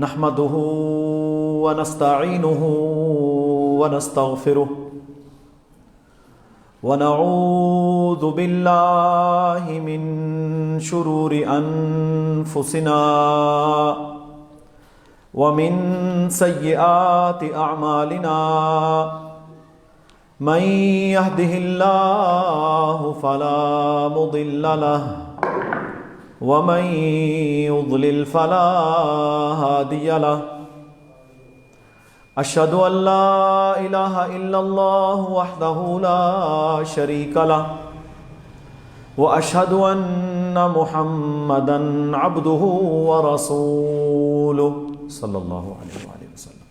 نحمده ونستعينه ونستغفره ونعوذ بالله من شرور أنفسنا ومن سيئات أعمالنا من يهده الله فلا مضل له ومن يضلل فلا هادي له أشهد أن لا إله إلا الله وحده لا شريك له وأشهد أن محمدا عبده ورسوله صلى الله عليه وآله وسلم.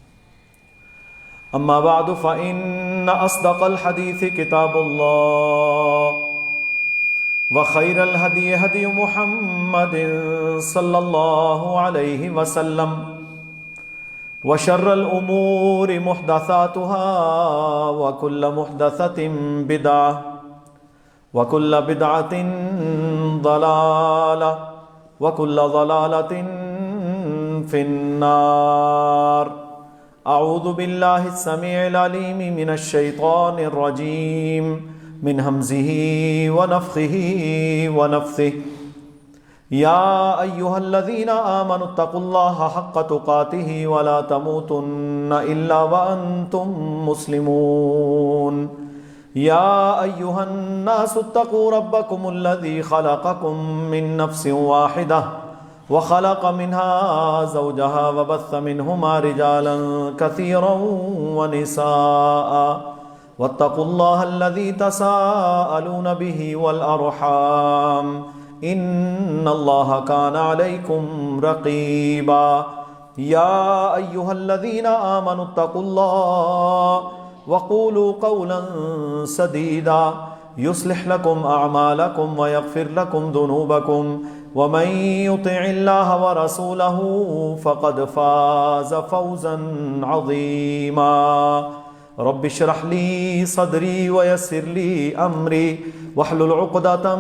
أما بعد فإن أصدق الحديث كتاب الله وخير الهدي هدي محمد صلى الله عليه وسلم وشر الأمور محدثاتها وكل محدثة بدعة وكل بدعة ضلالة وكل ضلالة في النار. أعوذ بالله السميع العليم من الشيطان الرجيم من همزه ونفخه ونفثه. يا أيها الذين آمنوا اتقوا الله حق تقاته ولا تموتن إلا وأنتم مسلمون. يا أيها الناس اتقوا ربكم الذي خلقكم من نفس واحدة وخلق منها زوجها وبث منهما رجالا كثيرا ونساء واتقوا الله الذي تساءلون به والأرحام إن الله كان عليكم رقيبا. يا أيها الذين آمنوا اتقوا الله وقولوا قولا سديدا يصلح لكم أعمالكم ويغفر لكم ذنوبكم ومن يطع الله ورسوله فقد فاز فوزا عظيما. رب اشرح لي صدري ويسر لي أمري واحلل عقدة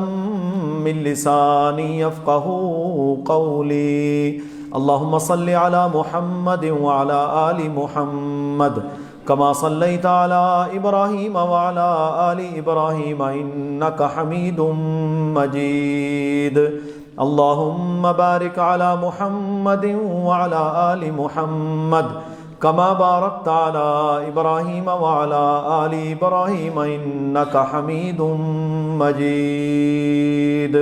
من لساني يفقهوا قولي. اللهم صل على محمد وعلى آل محمد كما صليت على إبراهيم وعلى آل إبراهيم إنك حميد مجيد. اللهم بارك على محمد وعلى آل محمد كما باركت على إبراهيم وعلى آل إبراهيم إنك حميد مجيد.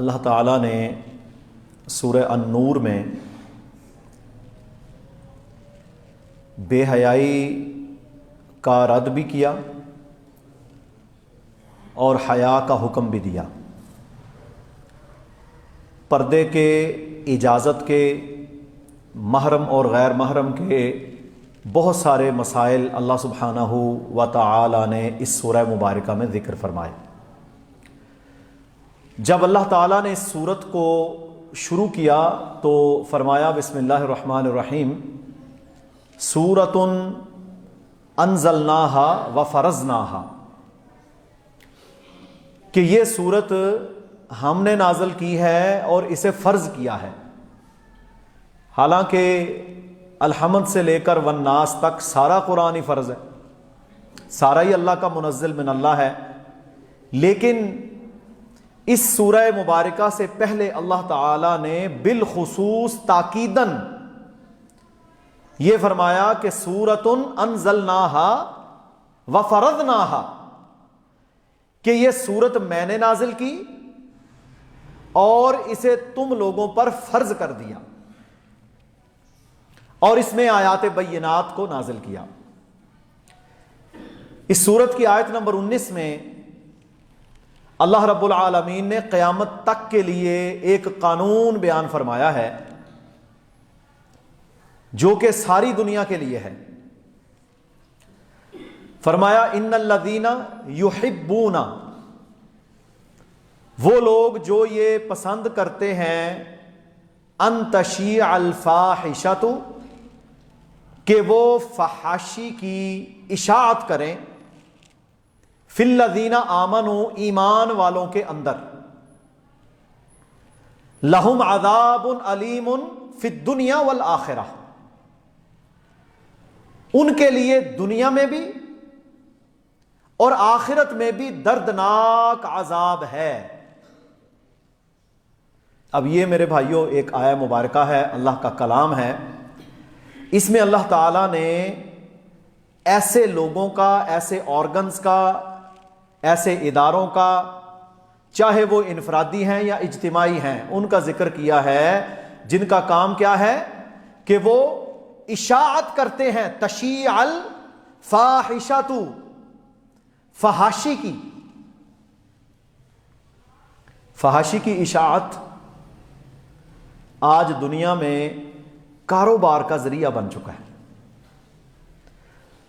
اللہ تعالیٰ نے سورہ النور میں بے حیائی کا رد بھی کیا اور حیا کا حکم بھی دیا. پردے کے، اجازت کے، محرم اور غیر محرم کے بہت سارے مسائل اللہ سبحانہ و تعالی نے اس سورہ مبارکہ میں ذکر فرمائے. جب اللہ تعالیٰ نے اس سورت کو شروع کیا تو فرمایا بسم اللہ الرحمن الرحیم سورۃ انزلناہا وفرضناہا، کہ یہ سورت ہم نے نازل کی ہے اور اسے فرض کیا ہے. حالانکہ الحمد سے لے کر والناس تک سارا قرآن ہی فرض ہے، سارا ہی اللہ کا منزل من اللہ ہے، لیکن اس سورہ مبارکہ سے پہلے اللہ تعالی نے بالخصوص تاکیداً یہ فرمایا کہ سورۃ انزلناہا وفرضناہا، کہ یہ سورت میں نے نازل کی اور اسے تم لوگوں پر فرض کر دیا اور اس میں آیات بینات کو نازل کیا. اس سورت کی آیت نمبر 19 میں اللہ رب العالمین نے قیامت تک کے لیے ایک قانون بیان فرمایا ہے جو کہ ساری دنیا کے لیے ہے. فرمایا ان الذین یحبون، وہ لوگ جو یہ پسند کرتے ہیں ان تشیع الفاحشۃ، کہ وہ فحاشی کی اشاعت کریں، فی الذین آمنوا، ایمان والوں کے اندر، لہم عذاب علیم فی الدنیا والآخرہ، ان کے لیے دنیا میں بھی اور آخرت میں بھی دردناک عذاب ہے۔ اب یہ میرے بھائیوں ایک آیہ مبارکہ ہے، اللہ کا کلام ہے، اس میں اللہ تعالیٰ نے ایسے لوگوں کا، ایسے آرگنز کا، ایسے اداروں کا، چاہے وہ انفرادی ہیں یا اجتماعی ہیں، ان کا ذکر کیا ہے جن کا کام کیا ہے کہ وہ اشاعت کرتے ہیں، تشیع الفاحشۃ، فحاشی کی اشاعت آج دنیا میں کاروبار کا ذریعہ بن چکا ہے۔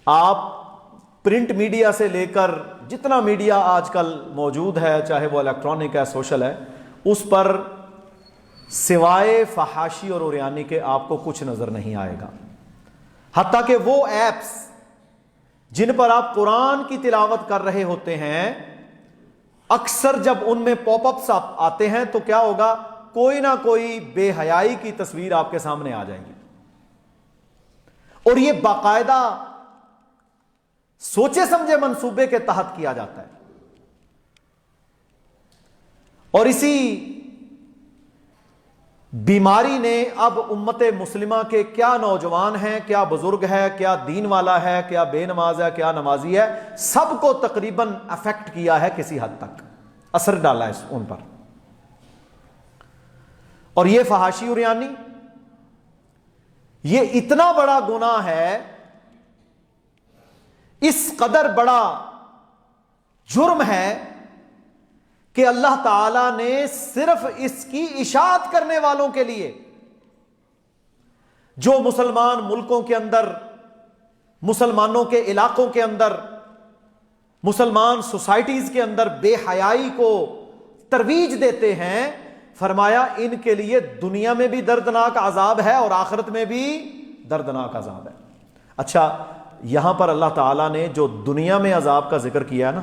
آپ پرنٹ میڈیا سے لے کر جتنا میڈیا آج کل موجود ہے، چاہے وہ الیکٹرانک ہے، سوشل ہے، اس پر سوائے فحاشی اور عریانی کے آپ کو کچھ نظر نہیں آئے گا۔ حتیٰ کہ وہ ایپس جن پر آپ قرآن کی تلاوت کر رہے ہوتے ہیں، اکثر جب ان میں پاپ اپس آتے ہیں تو کیا ہوگا، کوئی نہ کوئی بے حیائی کی تصویر آپ کے سامنے آ جائے گی، اور یہ باقاعدہ سوچے سمجھے منصوبے کے تحت کیا جاتا ہے۔ اور اسی بیماری نے اب امت مسلمہ کے کیا نوجوان ہیں، کیا بزرگ ہے، کیا دین والا ہے، کیا بے نماز ہے، کیا نمازی ہے، سب کو تقریباً افیکٹ کیا ہے، کسی حد تک اثر ڈالا ہے ان پر۔ اور یہ فحاشی عریانی یہ اتنا بڑا گناہ ہے، اس قدر بڑا جرم ہے کہ اللہ تعالی نے صرف اس کی اشاعت کرنے والوں کے لیے، جو مسلمان ملکوں کے اندر، مسلمانوں کے علاقوں کے اندر، مسلمان سوسائٹیز کے اندر بے حیائی کو ترویج دیتے ہیں، فرمایا ان کے لیے دنیا میں بھی دردناک عذاب ہے اور آخرت میں بھی دردناک عذاب ہے۔ اچھا، یہاں پر اللہ تعالیٰ نے جو دنیا میں عذاب کا ذکر کیا ہے نا،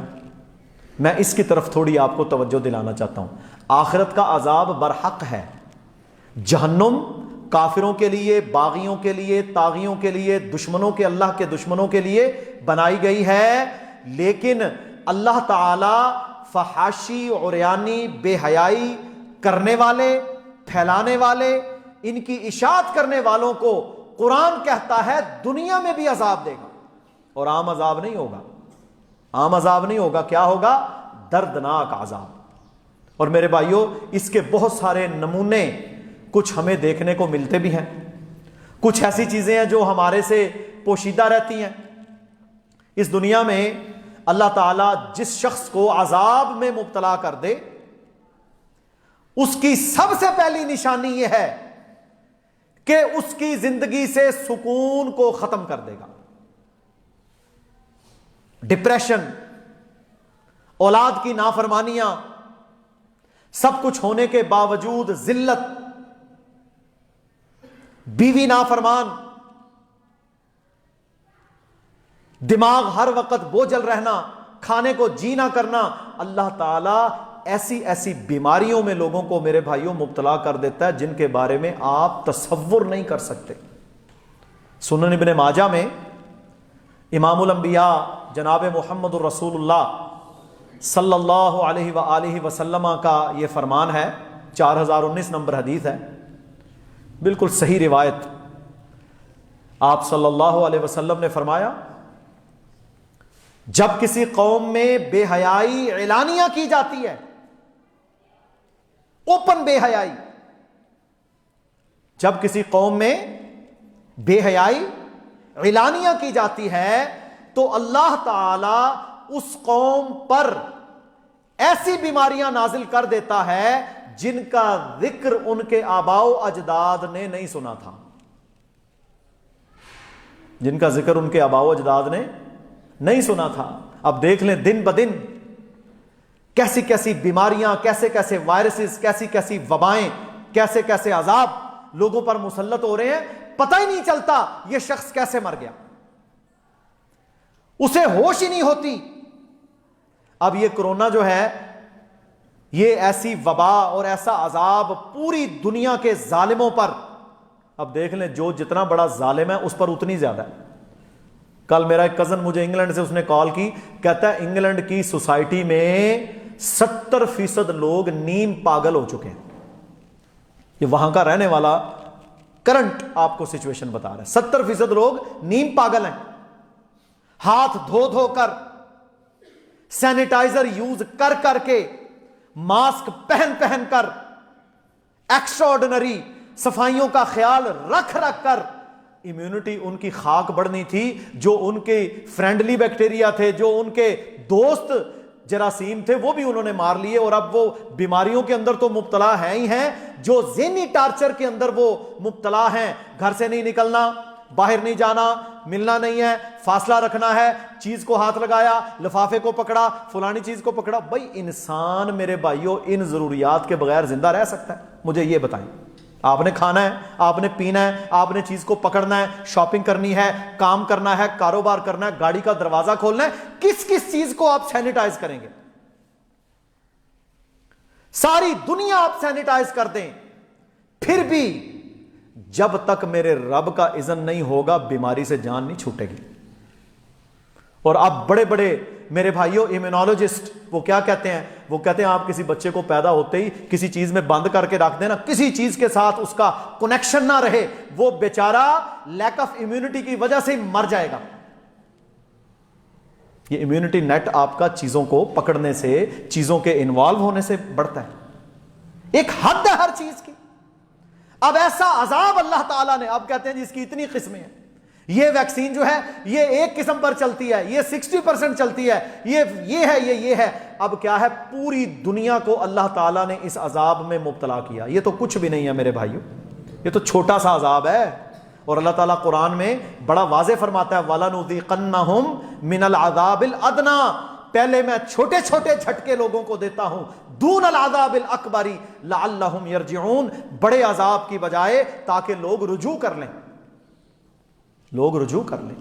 میں اس کی طرف تھوڑی آپ کو توجہ دلانا چاہتا ہوں۔ آخرت کا عذاب برحق ہے، جہنم کافروں کے لیے، باغیوں کے لیے، طاغیوں کے لیے، دشمنوں کے، اللہ کے دشمنوں کے لیے بنائی گئی ہے، لیکن اللہ تعالی فحاشی، عریانی، بے حیائی کرنے والے، پھیلانے والے، ان کی اشاعت کرنے والوں کو قرآن کہتا ہے دنیا میں بھی عذاب دے گا، اور عام عذاب نہیں ہوگا، عام عذاب نہیں ہوگا، کیا ہوگا؟ دردناک عذاب۔ اور میرے بھائیوں، اس کے بہت سارے نمونے کچھ ہمیں دیکھنے کو ملتے بھی ہیں، کچھ ایسی چیزیں ہیں جو ہمارے سے پوشیدہ رہتی ہیں۔ اس دنیا میں اللہ تعالیٰ جس شخص کو عذاب میں مبتلا کر دے، اس کی سب سے پہلی نشانی یہ ہے کہ اس کی زندگی سے سکون کو ختم کر دے گا۔ ڈپریشن، اولاد کی نافرمانیاں، سب کچھ ہونے کے باوجود ذلت، بیوی نافرمان، دماغ ہر وقت بوجھل رہنا، کھانے کو جی نہ کرنا، اللہ تعالیٰ ایسی ایسی بیماریوں میں لوگوں کو میرے بھائیوں مبتلا کر دیتا ہے جن کے بارے میں آپ تصور نہیں کر سکتے۔ سنن ابن ماجہ میں امام الانبیاء جناب محمد الرسول اللہ صلی اللہ علیہ وآلہ وسلم کا یہ فرمان ہے، 4019 نمبر حدیث ہے، بالکل صحیح روایت۔ آپ صلی اللہ علیہ وسلم نے فرمایا، جب کسی قوم میں بے حیائی اعلانیہ کی جاتی ہے، اوپن بے حیائی، جب کسی قوم میں بے حیائی اعلانیہ کی جاتی ہے تو اللہ تعالی اس قوم پر ایسی بیماریاں نازل کر دیتا ہے جن کا ذکر ان کے آباء و اجداد نے نہیں سنا تھا، جن کا ذکر ان کے آباء و اجداد نے نہیں سنا تھا۔ اب دیکھ لیں دن بدن کیسی کیسی بیماریاں، کیسے کیسے وائرسز، کیسی کیسی وبائیں، کیسے کیسے عذاب لوگوں پر مسلط ہو رہے ہیں، پتہ ہی نہیں چلتا یہ شخص کیسے مر گیا، اسے ہوش ہی نہیں ہوتی۔ اب یہ کرونا جو ہے یہ ایسی وبا اور ایسا عذاب پوری دنیا کے ظالموں پر. اب دیکھ لیں جو جتنا بڑا ظالم ہے اس پر اتنی زیادہ ہے. کل میرا ایک کزن مجھے انگلینڈ سے اس نے کال کی, کہتا ہے انگلینڈ کی سوسائٹی میں 70% لوگ نیم پاگل ہو چکے ہیں. یہ وہاں کا رہنے والا کرنٹ آپ کو سچویشن بتا رہا ہے. 70% لوگ نیم پاگل ہیں. ہاتھ دھو دھو کر, سینیٹائزر یوز کر کر کے, ماسک پہن پہن کر, ایکسٹرا آرڈنری صفائیوں کا خیال رکھ رکھ کر امیونٹی ان کی خاک بڑھنی تھی. جو ان کے فرینڈلی بیکٹیریا تھے, جو ان کے دوست جراثیم تھے, وہ بھی انہوں نے مار لیے. اور اب وہ بیماریوں کے اندر تو مبتلا ہیں ہی ہیں, جو ذہنی ٹارچر کے اندر وہ مبتلا ہیں. گھر سے نہیں نکلنا, باہر نہیں جانا, ملنا نہیں ہے, فاصلہ رکھنا ہے, چیز کو ہاتھ لگایا, لفافے کو پکڑا, فلانی چیز کو پکڑا. بھائی انسان میرے بھائیوں ان ضروریات کے بغیر زندہ رہ سکتا ہے؟ مجھے یہ بتائیں. آپ نے کھانا ہے, آپ نے پینا ہے, آپ نے چیز کو پکڑنا ہے, شاپنگ کرنی ہے, کام کرنا ہے, کاروبار کرنا ہے, گاڑی کا دروازہ کھولنا ہے, کس کس چیز کو آپ سینیٹائز کریں گے؟ ساری دنیا آپ سینیٹائز کر دیں, پھر بھی جب تک میرے رب کا اذن نہیں ہوگا بیماری سے جان نہیں چھوٹے گی. اور اب بڑے بڑے میرے بھائیوں ایمونالوجسٹ وہ کیا کہتے ہیں؟ وہ کہتے ہیں آپ کسی بچے کو پیدا ہوتے ہی کسی چیز میں بند کر کے رکھ دینا, کسی چیز کے ساتھ اس کا کنیکشن نہ رہے, وہ بیچارہ لیک آف امیونٹی کی وجہ سے مر جائے گا. یہ امیونٹی نیٹ آپ کا چیزوں کو پکڑنے سے, چیزوں کے انوالو ہونے سے بڑھتا ہے. ایک حد ہے ہر چیز کی. اب ایسا عذاب اللہ تعالیٰ نے, اب کہتے ہیں جی اس کی اتنی قسمیں ہیں, یہ ویکسین جو ہے یہ ایک قسم پر چلتی ہے, یہ 60% چلتی ہے, یہ ہے, یہ ہے. اب کیا ہے, پوری دنیا کو اللہ تعالیٰ نے اس عذاب میں مبتلا کیا. یہ تو کچھ بھی نہیں ہے میرے بھائیوں, یہ تو چھوٹا سا عذاب ہے. اور اللہ تعالیٰ قرآن میں بڑا واضح فرماتا ہے وَلَنُذِيقَنَّهُمْ مِنَ الْعَذَابِ الْأَدْنَىٰ, پہلے میں چھوٹے چھوٹے جھٹکے لوگوں کو دیتا ہوں, دون العذاب الاکبر لعلہم یرجعون, بڑے عذاب کی بجائے تاکہ لوگ رجوع کر لیں, لوگ رجوع کر لیں.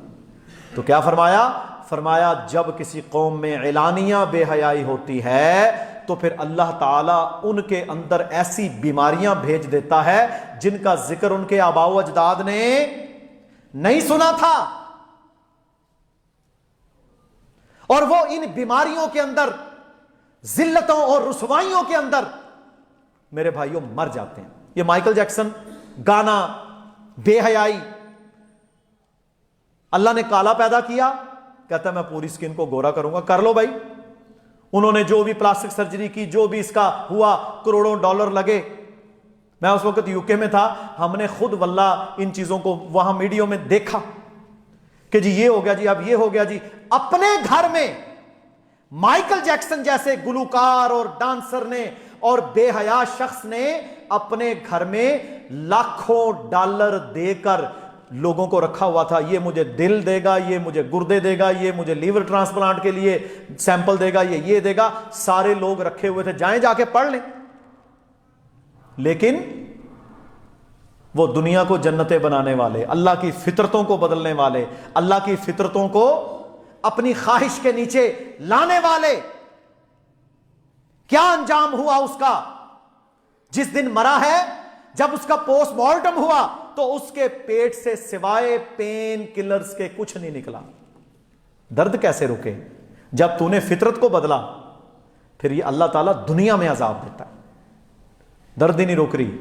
تو کیا فرمایا؟ فرمایا جب کسی قوم میں اعلانیہ بے حیائی ہوتی ہے تو پھر اللہ تعالیٰ ان کے اندر ایسی بیماریاں بھیج دیتا ہے جن کا ذکر ان کے آباء و اجداد نے نہیں سنا تھا, اور وہ ان بیماریوں کے اندر, ذلتوں اور رسوائیوں کے اندر میرے بھائیوں مر جاتے ہیں. یہ مائیکل جیکسن, گانا, بے حیائی, اللہ نے کالا پیدا کیا, کہتا ہے میں پوری سکن کو گورا کروں گا. کر لو بھائی. انہوں نے جو بھی پلاسٹک سرجری کی, جو بھی اس کا ہوا, کروڑوں ڈالر لگے. میں اس وقت یو کے میں تھا, ہم نے خود واللہ ان چیزوں کو وہاں میڈیا میں دیکھا کہ جی یہ ہو گیا, جی اب یہ ہو گیا. جی اپنے گھر میں مائیکل جیکسن جیسے گلوکار اور ڈانسر نے اور بے حیا شخص نے اپنے گھر میں لاکھوں ڈالر دے کر لوگوں کو رکھا ہوا تھا, یہ مجھے دل دے گا, یہ مجھے گردے دے گا, یہ مجھے لیور ٹرانسپلانٹ کے لیے سیمپل دے گا, یہ دے گا. سارے لوگ رکھے ہوئے تھے, جائیں جا کے پڑھ لیں. لیکن وہ دنیا کو جنتیں بنانے والے, اللہ کی فطرتوں کو بدلنے والے, اللہ کی فطرتوں کو اپنی خواہش کے نیچے لانے والے, کیا انجام ہوا اس کا؟ جس دن مرا ہے, جب اس کا پوسٹ مارٹم ہوا تو اس کے پیٹ سے سوائے پین کلرز کے کچھ نہیں نکلا. درد کیسے رکے جب تو نے فطرت کو بدلا؟ پھر یہ اللہ تعالیٰ دنیا میں عذاب دیتا ہے, درد ہی نہیں روک رہی.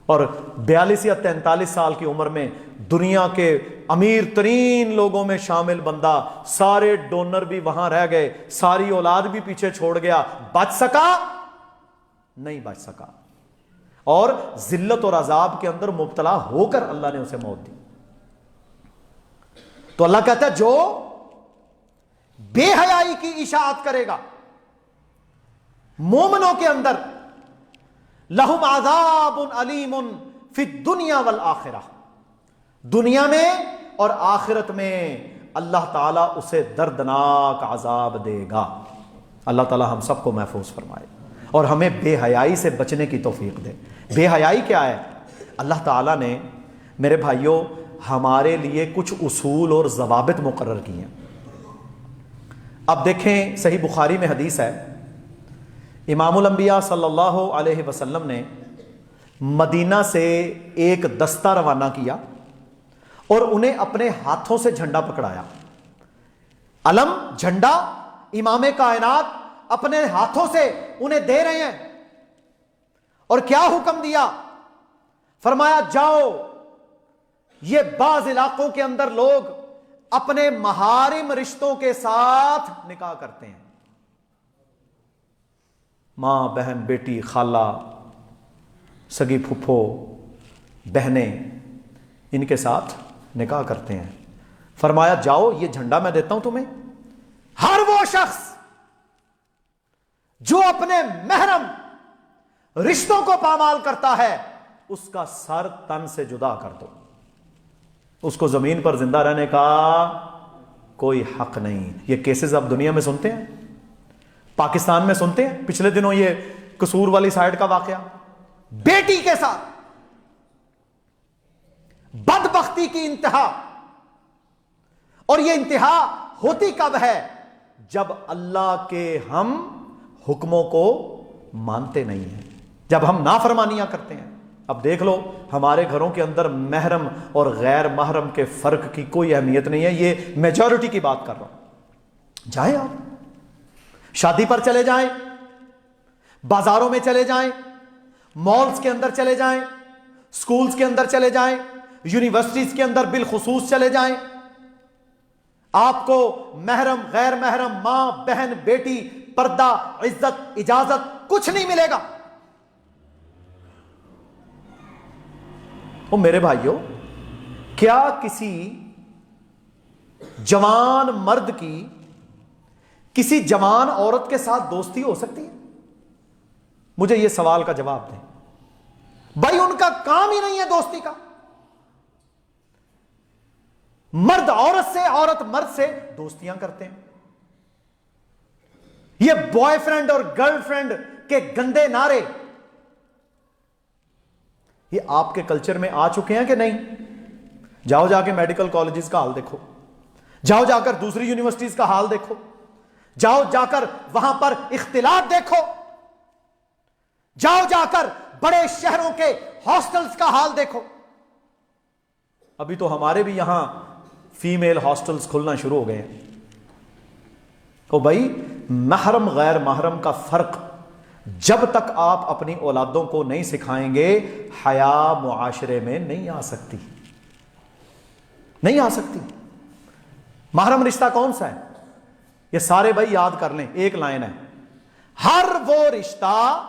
اور 42 یا 43 سال کی عمر میں دنیا کے امیر ترین لوگوں میں شامل بندہ, سارے ڈونر بھی وہاں رہ گئے, ساری اولاد بھی پیچھے چھوڑ گیا, بچ سکا نہیں بچ سکا, اور ذلت اور عذاب کے اندر مبتلا ہو کر اللہ نے اسے موت دی. تو اللہ کہتا ہے جو بے حیائی کی اشاعت کرے گا مومنوں کے اندر, لہم عذاب علیم فی الدنیا والآخرہ, دنیا میں اور آخرت میں اللہ تعالیٰ اسے دردناک عذاب دے گا. اللہ تعالیٰ ہم سب کو محفوظ فرمائے اور ہمیں بے حیائی سے بچنے کی توفیق دے. بے حیائی کیا ہے؟ اللہ تعالیٰ نے میرے بھائیوں ہمارے لیے کچھ اصول اور ضوابط مقرر کی ہیں. اب دیکھیں صحیح بخاری میں حدیث ہے, امام الانبیاء صلی اللہ علیہ وسلم نے مدینہ سے ایک دستہ روانہ کیا اور انہیں اپنے ہاتھوں سے جھنڈا پکڑایا. علم، جھنڈا امام کائنات اپنے ہاتھوں سے انہیں دے رہے ہیں. اور کیا حکم دیا؟ فرمایا جاؤ، یہ بعض علاقوں کے اندر لوگ اپنے محارم رشتوں کے ساتھ نکاح کرتے ہیں. ماں، بہن، بیٹی، خالہ، سگی پھپھو، بہنیں، ان کے ساتھ نکاح کرتے ہیں. فرمایا جاؤ، یہ جھنڈا میں دیتا ہوں تمہیں. ہر وہ شخص جو اپنے محرم رشتوں کو پامال کرتا ہے اس کا سر تن سے جدا کر دو. اس کو زمین پر زندہ رہنے کا کوئی حق نہیں. یہ کیسز اب دنیا میں سنتے ہیں، پاکستان میں سنتے ہیں. پچھلے دنوں یہ قصور والی سائڈ کا واقعہ، بیٹی کے ساتھ بدبختی کی انتہا. اور یہ انتہا ہوتی کب ہے؟ جب اللہ کے ہم حکموں کو مانتے نہیں ہیں، جب ہم نافرمانیاں کرتے ہیں. اب دیکھ لو ہمارے گھروں کے اندر محرم اور غیر محرم کے فرق کی کوئی اہمیت نہیں ہے. یہ میجورٹی کی بات کر رہا ہوں. جائیں آپ شادی پر چلے جائیں، بازاروں میں چلے جائیں، مالز کے اندر چلے جائیں، سکولز کے اندر چلے جائیں، یونیورسٹیز کے اندر بالخصوص چلے جائیں، آپ کو محرم، غیر محرم، ماں، بہن، بیٹی، پردہ، عزت، اجازت کچھ نہیں ملے گا. او میرے بھائیوں، کیا کسی جوان مرد کی کسی جوان عورت کے ساتھ دوستی ہو سکتی ہے؟ مجھے یہ سوال کا جواب دیں. بھائی ان کا کام ہی نہیں ہے دوستی کا. مرد عورت سے، عورت مرد سے دوستیاں کرتے ہیں. یہ بوائے فرینڈ اور گرل فرینڈ کے گندے نعرے یہ آپ کے کلچر میں آ چکے ہیں کہ نہیں؟ جاؤ جا کے میڈیکل کالجز کا حال دیکھو، جاؤ جا کر دوسری یونیورسٹیز کا حال دیکھو، جاؤ جا کر وہاں پر اختلاط دیکھو، جاؤ جا کر بڑے شہروں کے ہاسٹلز کا حال دیکھو. ابھی تو ہمارے بھی یہاں فیمیل ہاسٹلز کھلنا شروع ہو گئے ہیں. تو بھائی محرم غیر محرم کا فرق جب تک آپ اپنی اولادوں کو نہیں سکھائیں گے، حیا معاشرے میں نہیں آ سکتی، نہیں آ سکتی. محرم رشتہ کون سا ہے؟ یہ سارے بھائی یاد کر لیں، ایک لائن ہے: ہر وہ رشتہ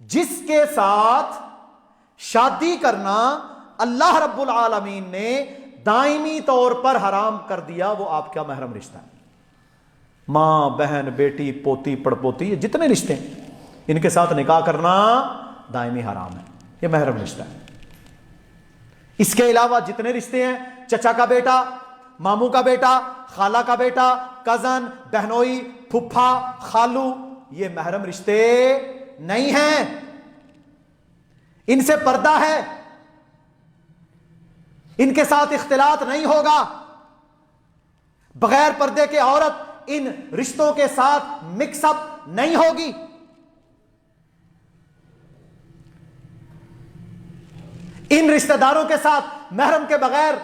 جس کے ساتھ شادی کرنا اللہ رب العالمین نے دائمی طور پر حرام کر دیا وہ آپ کا محرم رشتہ ہے. ماں، بہن، بیٹی، پوتی، پڑپوتی، یہ جتنے رشتے ہیں ان کے ساتھ نکاح کرنا دائمی حرام ہے. یہ محرم رشتہ ہے. اس کے علاوہ جتنے رشتے ہیں، چچا کا بیٹا، ماموں کا بیٹا، خالہ کا بیٹا، کزن، بہنوئی، پھپھا، خالو، یہ محرم رشتے نہیں ہیں. ان سے پردہ ہے، ان کے ساتھ اختلاط نہیں ہوگا. بغیر پردے کے عورت ان رشتوں کے ساتھ مکس اپ نہیں ہوگی. ان رشتہ داروں کے ساتھ محرم کے بغیر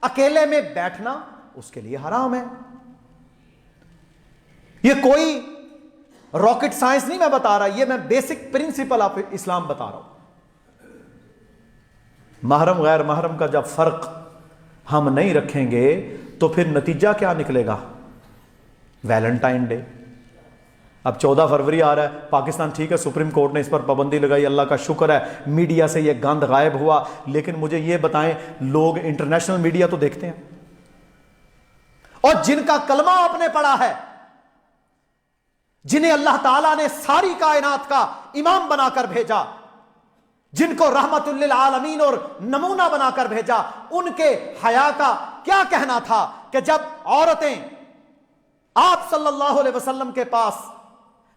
اکیلے میں بیٹھنا اس کے لیے حرام ہے. یہ کوئی راکٹ سائنس نہیں میں بتا رہا، یہ میں بیسک پرنسپل آف اسلام بتا رہا ہوں. محرم غیر محرم کا جب فرق ہم نہیں رکھیں گے تو پھر نتیجہ کیا نکلے گا؟ Valentine day. اب 14 فروری آ رہا ہے، پاکستان ٹھیک ہے سپریم کورٹ نے اس پر پابندی لگائی، اللہ کا شکر ہے، میڈیا سے یہ گند غائب ہوا. لیکن مجھے یہ بتائیں، لوگ انٹرنیشنل میڈیا تو دیکھتے ہیں، اور جن کا کلمہ آپ نے پڑھا ہے، جنہیں اللہ تعالیٰ نے ساری کائنات کا امام بنا کر بھیجا، جن کو رحمت للعالمین اور نمونہ بنا کر بھیجا، ان کے حیا کا کیا کہنا تھا کہ جب عورتیں آپ صلی اللہ علیہ وسلم کے پاس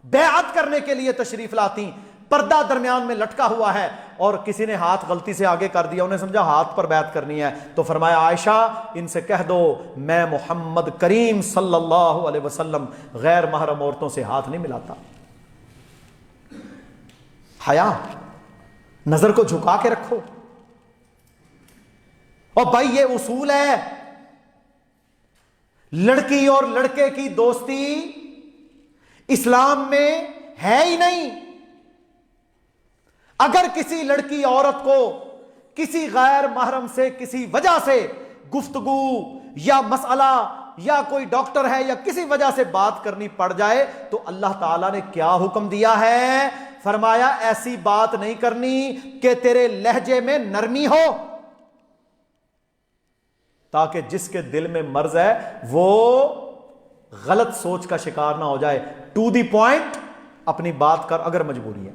بیعت کرنے کے لیے تشریف لاتی، پردہ درمیان میں لٹکا ہوا ہے اور کسی نے ہاتھ غلطی سے آگے کر دیا، انہیں سمجھا ہاتھ پر بیعت کرنی ہے، تو فرمایا عائشہ ان سے کہہ دو میں محمد کریم صلی اللہ علیہ وسلم غیر محرم عورتوں سے ہاتھ نہیں ملاتا. حیا، نظر کو جھکا کے رکھو. اور بھائی یہ اصول ہے، لڑکی اور لڑکے کی دوستی اسلام میں ہے ہی نہیں. اگر کسی لڑکی عورت کو کسی غیر محرم سے کسی وجہ سے گفتگو یا مسئلہ یا کوئی ڈاکٹر ہے یا کسی وجہ سے بات کرنی پڑ جائے تو اللہ تعالیٰ نے کیا حکم دیا ہے؟ فرمایا ایسی بات نہیں کرنی کہ تیرے لہجے میں نرمی ہو، تاکہ جس کے دل میں مرض ہے وہ غلط سوچ کا شکار نہ ہو جائے. ٹو دی پوائنٹ اپنی بات کر اگر مجبوری ہے.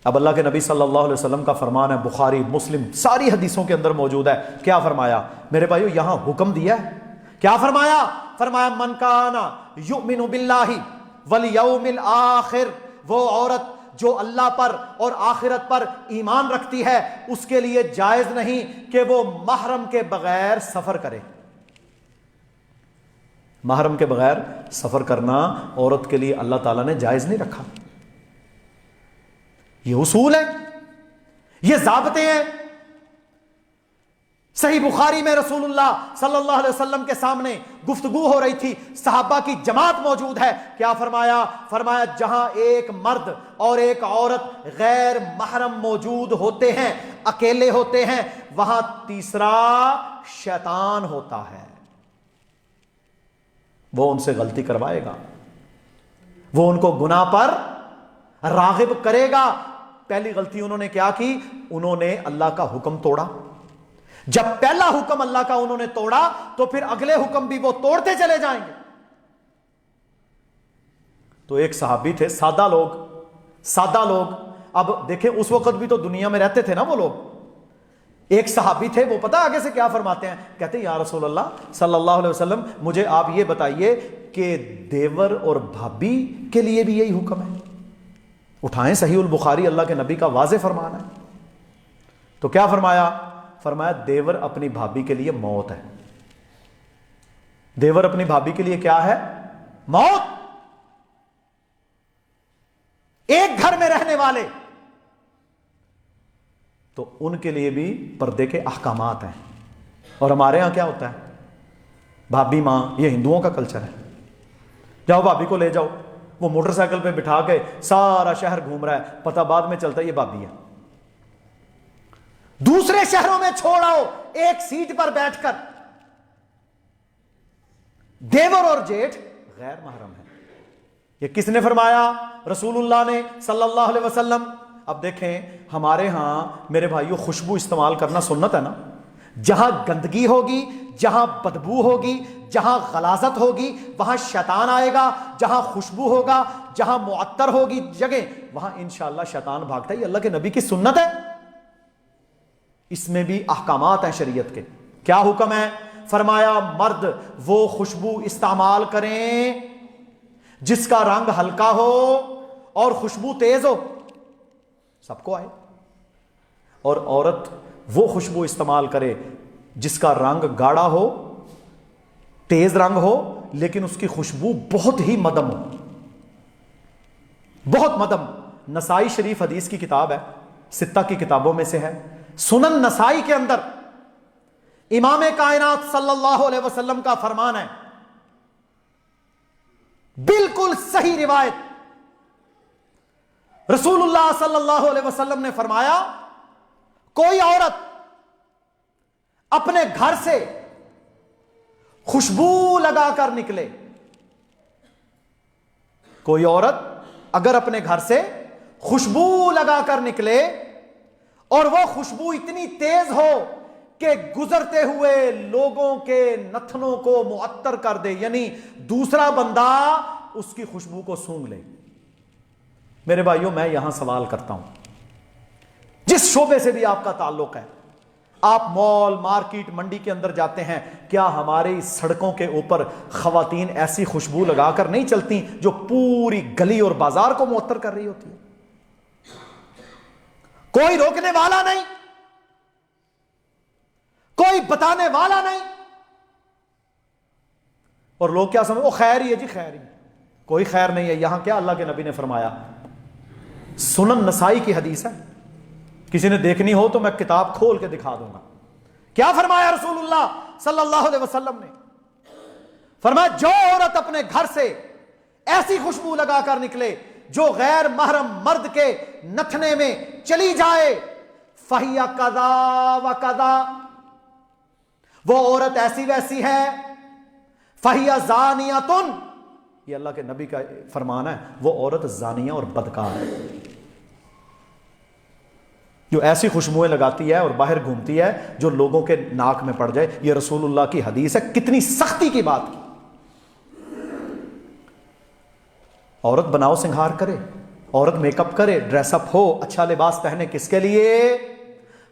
اب اللہ کے نبی صلی اللہ علیہ وسلم کا فرمان ہے، بخاری مسلم ساری حدیثوں کے اندر موجود ہے. کیا فرمایا میرے بھائیو؟ یہاں حکم دیا ہے. کیا فرمایا؟ فرمایا من کان یؤمن باللہ والیوم الآخر، وہ عورت جو اللہ پر اور آخرت پر ایمان رکھتی ہے اس کے لیے جائز نہیں کہ وہ محرم کے بغیر سفر کرے. محرم کے بغیر سفر کرنا عورت کے لیے اللہ تعالیٰ نے جائز نہیں رکھا. یہ اصول ہے، یہ ضابطے ہیں. صحیح بخاری میں رسول اللہ صلی اللہ علیہ وسلم کے سامنے گفتگو ہو رہی تھی، صحابہ کی جماعت موجود ہے. کیا فرمایا؟ فرمایا جہاں ایک مرد اور ایک عورت غیر محرم موجود ہوتے ہیں، اکیلے ہوتے ہیں، وہاں تیسرا شیطان ہوتا ہے. وہ ان سے غلطی کروائے گا، وہ ان کو گناہ پر راغب کرے گا. پہلی غلطی انہوں نے کیا کی؟ انہوں نے اللہ کا حکم توڑا. جب پہلا حکم اللہ کا انہوں نے توڑا تو پھر اگلے حکم بھی وہ توڑتے چلے جائیں گے. تو ایک صحابی تھے، سادہ لوگ. اب دیکھیں اس وقت بھی تو دنیا میں رہتے تھے نا وہ لوگ. ایک صحابی تھے، وہ پتہ آگے سے کیا فرماتے ہیں؟ کہتے ہیں یا رسول اللہ صلی اللہ علیہ وسلم مجھے آپ یہ بتائیے کہ دیور اور بھابی کے لیے بھی یہی حکم ہے؟ اٹھائیں صحیح البخاری، اللہ کے نبی کا واضح فرمان ہے. تو کیا فرمایا؟ فرمایا دیور اپنی بھابی کے لیے موت ہے. دیور اپنی بھابی کے لیے کیا ہے؟ موت. ایک گھر میں رہنے والے تو ان کے لیے بھی پردے کے احکامات ہیں. اور ہمارے ہاں کیا ہوتا ہے؟ بھابی ماں، یہ ہندوؤں کا کلچر ہے. جاؤ بھابی کو لے جاؤ، وہ موٹر سائیکل پہ بٹھا کے سارا شہر گھوم رہا ہے، پتہ بعد میں چلتا ہے یہ بھابی ہے. دوسرے شہروں میں چھوڑ آؤ ایک سیٹ پر بیٹھ کر. دیور اور جیٹھ غیر محرم ہے. یہ کس نے فرمایا؟ رسول اللہ نے صلی اللہ علیہ وسلم. اب دیکھیں ہمارے ہاں میرے بھائیو خوشبو استعمال کرنا سنت ہے نا. جہاں گندگی ہوگی، جہاں بدبو ہوگی، جہاں غلاظت ہوگی وہاں شیطان آئے گا. جہاں خوشبو ہوگا، جہاں معطر ہوگی جگہ، وہاں انشاءاللہ شیطان بھاگتا ہے. یہ اللہ کے نبی کی سنت ہے. اس میں بھی احکامات ہیں شریعت کے. کیا حکم ہے؟ فرمایا مرد وہ خوشبو استعمال کریں جس کا رنگ ہلکا ہو اور خوشبو تیز ہو، سب کو آئے. اور عورت وہ خوشبو استعمال کرے جس کا رنگ گاڑھا ہو، تیز رنگ ہو، لیکن اس کی خوشبو بہت ہی مدم ہو، بہت مدم. نسائی شریف حدیث کی کتاب ہے، 6 کی کتابوں میں سے ہے. سنن نسائی کے اندر امام کائنات صلی اللہ علیہ وسلم کا فرمان ہے، بالکل صحیح روایت. رسول اللہ صلی اللہ علیہ وسلم نے فرمایا کوئی عورت اپنے گھر سے خوشبو لگا کر نکلے، کوئی عورت اگر اپنے گھر سے خوشبو لگا کر نکلے اور وہ خوشبو اتنی تیز ہو کہ گزرتے ہوئے لوگوں کے نتنوں کو معطر کر دے، یعنی دوسرا بندہ اس کی خوشبو کو سونگھ لے. میرے بھائیوں میں یہاں سوال کرتا ہوں، جس شعبے سے بھی آپ کا تعلق ہے، آپ مال، مارکیٹ، منڈی کے اندر جاتے ہیں، کیا ہماری سڑکوں کے اوپر خواتین ایسی خوشبو لگا کر نہیں چلتی جو پوری گلی اور بازار کو معطر کر رہی ہوتی ہے؟ کوئی روکنے والا نہیں، کوئی بتانے والا نہیں. اور لوگ کیا سمجھ، وہ خیر ہی ہے جی، خیر ہی. کوئی خیر نہیں ہے. یہاں کیا اللہ کے نبی نے فرمایا؟ سنن نسائی کی حدیث ہے، کسی نے دیکھنی ہو تو میں کتاب کھول کے دکھا دوں گا. کیا فرمایا رسول اللہ صلی اللہ علیہ وسلم نے؟ فرمایا جو عورت اپنے گھر سے ایسی خوشبو لگا کر نکلے جو غیر محرم مرد کے نتھنے میں چلی جائے، فہی کذا و کذا، وہ عورت ایسی ویسی ہے، فہی زانیۃ، یہ اللہ کے نبی کا فرمان ہے، وہ عورت زانیہ اور بدکار ہے جو ایسی خوشبوئیں لگاتی ہے اور باہر گھومتی ہے جو لوگوں کے ناک میں پڑ جائے. یہ رسول اللہ کی حدیث ہے. کتنی سختی کی بات کی. عورت بناؤ سنگھار کرے، عورت میک اپ کرے، ڈریس اپ ہو، اچھا لباس پہنے، کس کے لیے؟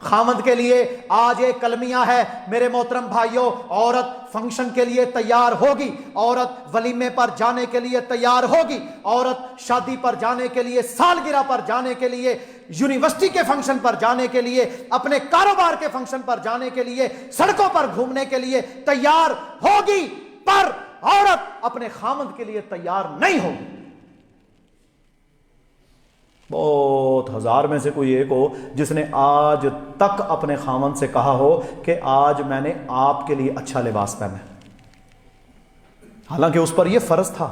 خامد کے لیے. آج ایک کلمیہ ہے میرے محترم بھائیوں، عورت فنکشن کے لیے تیار ہوگی، عورت ولیمے پر جانے کے لیے تیار ہوگی، عورت شادی پر جانے کے لیے، سالگرہ پر جانے کے لیے، یونیورسٹی کے فنکشن پر جانے کے لیے، اپنے کاروبار کے فنکشن پر جانے کے لیے، سڑکوں پر گھومنے کے لیے تیار ہوگی، پر عورت اپنے خامد کے لیے تیار نہیں ہوگی. بہت ہزار میں سے کوئی ایک ہو جس نے آج تک اپنے خامن سے کہا ہو کہ آج میں نے آپ کے لیے اچھا لباس پہنا ہے، حالانکہ اس پر یہ فرض تھا.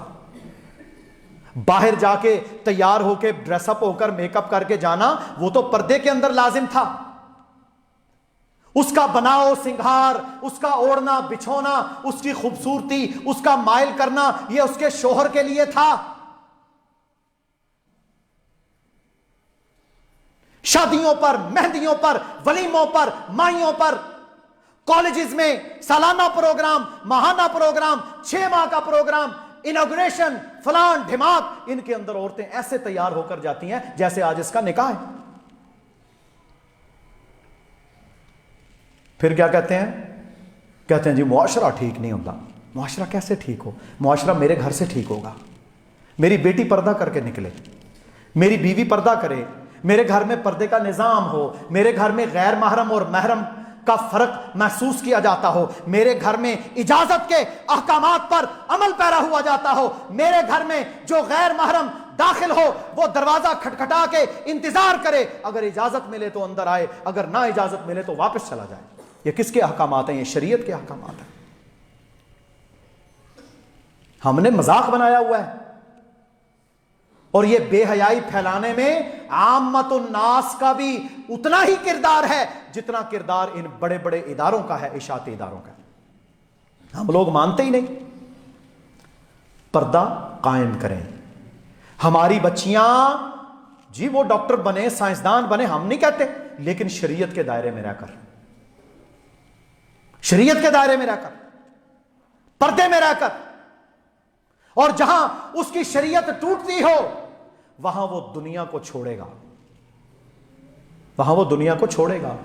باہر جا کے تیار ہو کے ڈریس اپ ہو کر میک اپ کر کے جانا وہ تو پردے کے اندر لازم تھا. اس کا بناؤ سنگھار، اس کا اوڑھنا بچھونا، اس کی خوبصورتی، اس کا مائل کرنا، یہ اس کے شوہر کے لیے تھا. شادیوں پر، مہندیوں پر، ولیموں پر، مائیوں پر، کالجز میں سالانہ پروگرام، ماہانہ پروگرام، 6 ماہ کا پروگرام، انوگریشن، فلان ڈھماک، ان کے اندر عورتیں ایسے تیار ہو کر جاتی ہیں جیسے آج اس کا نکاح ہے. پھر کیا کہتے ہیں؟ کہتے ہیں جی معاشرہ ٹھیک نہیں ہوتا. معاشرہ کیسے ٹھیک ہو؟ معاشرہ میرے گھر سے ٹھیک ہوگا. میری بیٹی پردہ کر کے نکلے، میری بیوی پردہ کرے، میرے گھر میں پردے کا نظام ہو، میرے گھر میں غیر محرم اور محرم کا فرق محسوس کیا جاتا ہو، میرے گھر میں اجازت کے احکامات پر عمل پیرا ہوا جاتا ہو، میرے گھر میں جو غیر محرم داخل ہو وہ دروازہ کھٹکھٹا کے انتظار کرے، اگر اجازت ملے تو اندر آئے، اگر نہ اجازت ملے تو واپس چلا جائے. یہ کس کے احکامات ہیں؟ یہ شریعت کے احکامات ہیں. ہم نے مذاق بنایا ہوا ہے. اور یہ بے حیائی پھیلانے میں عامت الناس کا بھی اتنا ہی کردار ہے جتنا کردار ان بڑے بڑے اداروں کا ہے، اشاعتی اداروں کا. ہم لوگ مانتے ہی نہیں. پردہ قائم کریں. ہماری بچیاں جی وہ ڈاکٹر بنے، سائنسدان بنے، ہم نہیں کہتے، لیکن شریعت کے دائرے میں رہ کر، شریعت کے دائرے میں رہ کر، پردے میں رہ کر. اور جہاں اس کی شریعت ٹوٹتی ہو وہاں وہ دنیا کو چھوڑے گا، وہاں وہ دنیا کو چھوڑے گا.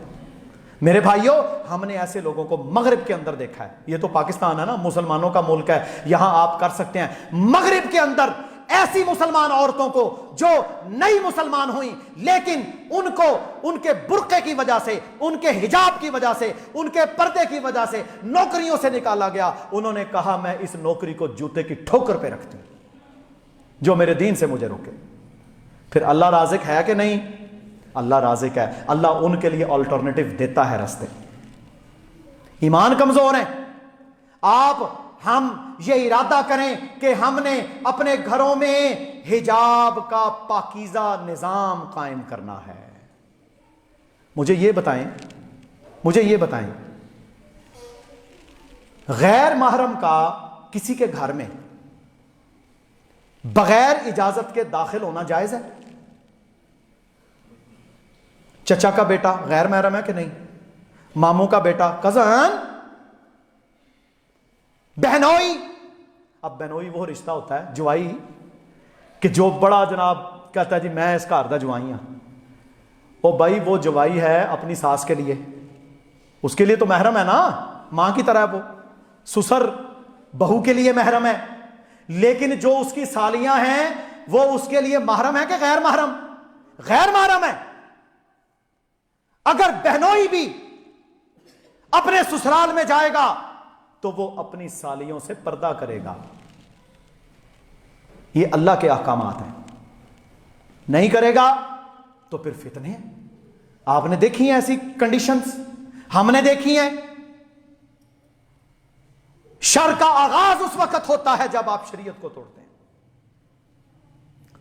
میرے بھائیوں، ہم نے ایسے لوگوں کو مغرب کے اندر دیکھا ہے. یہ تو پاکستان ہے نا، مسلمانوں کا ملک ہے، یہاں آپ کر سکتے ہیں. مغرب کے اندر ایسی مسلمان عورتوں کو جو نئی مسلمان ہوئیں لیکن ان کو ان کے برقعے کی وجہ سے، ان کے حجاب کی وجہ سے، ان کے پردے کی وجہ سے نوکریوں سے نکالا گیا. انہوں نے کہا میں اس نوکری کو جوتے کی ٹھوکر پہ رکھتی ہوں جو میرے دین سے مجھے روکے. پھر اللہ رازق ہے کہ نہیں؟ اللہ رازق ہے. اللہ ان کے لیے آلٹرنیٹو دیتا ہے راستے. ایمان کمزور ہیں آپ، ہم یہ ارادہ کریں کہ ہم نے اپنے گھروں میں حجاب کا پاکیزہ نظام قائم کرنا ہے. مجھے یہ بتائیں غیر محرم کا کسی کے گھر میں بغیر اجازت کے داخل ہونا جائز ہے؟ چچا کا بیٹا غیر محرم ہے کہ نہیں؟ ماموں کا بیٹا، کزن، بہنوئی. اب بہنوئی وہ رشتہ ہوتا ہے، جوائی، کہ جو بڑا جناب کہتا ہے جی میں اس گھر دا جوائی ہاں. او بھائی وہ جوائی ہے اپنی ساس کے لیے، اس کے لیے تو محرم ہے نا، ماں کی طرح. وہ سسر بہو کے لیے محرم ہے، لیکن جو اس کی سالیاں ہیں وہ اس کے لیے محرم ہے کہ غیر محرم؟ غیر محرم ہے. اگر بہنوئی بھی اپنے سسرال میں جائے گا تو وہ اپنی سالیوں سے پردہ کرے گا. یہ اللہ کے احکامات ہیں. نہیں کرے گا تو پھر فتنے ہیں. آپ نے دیکھی ہیں ایسی کنڈیشنز, ہم نے دیکھی ہیں. شر کا آغاز اس وقت ہوتا ہے جب آپ شریعت کو توڑتے ہیں.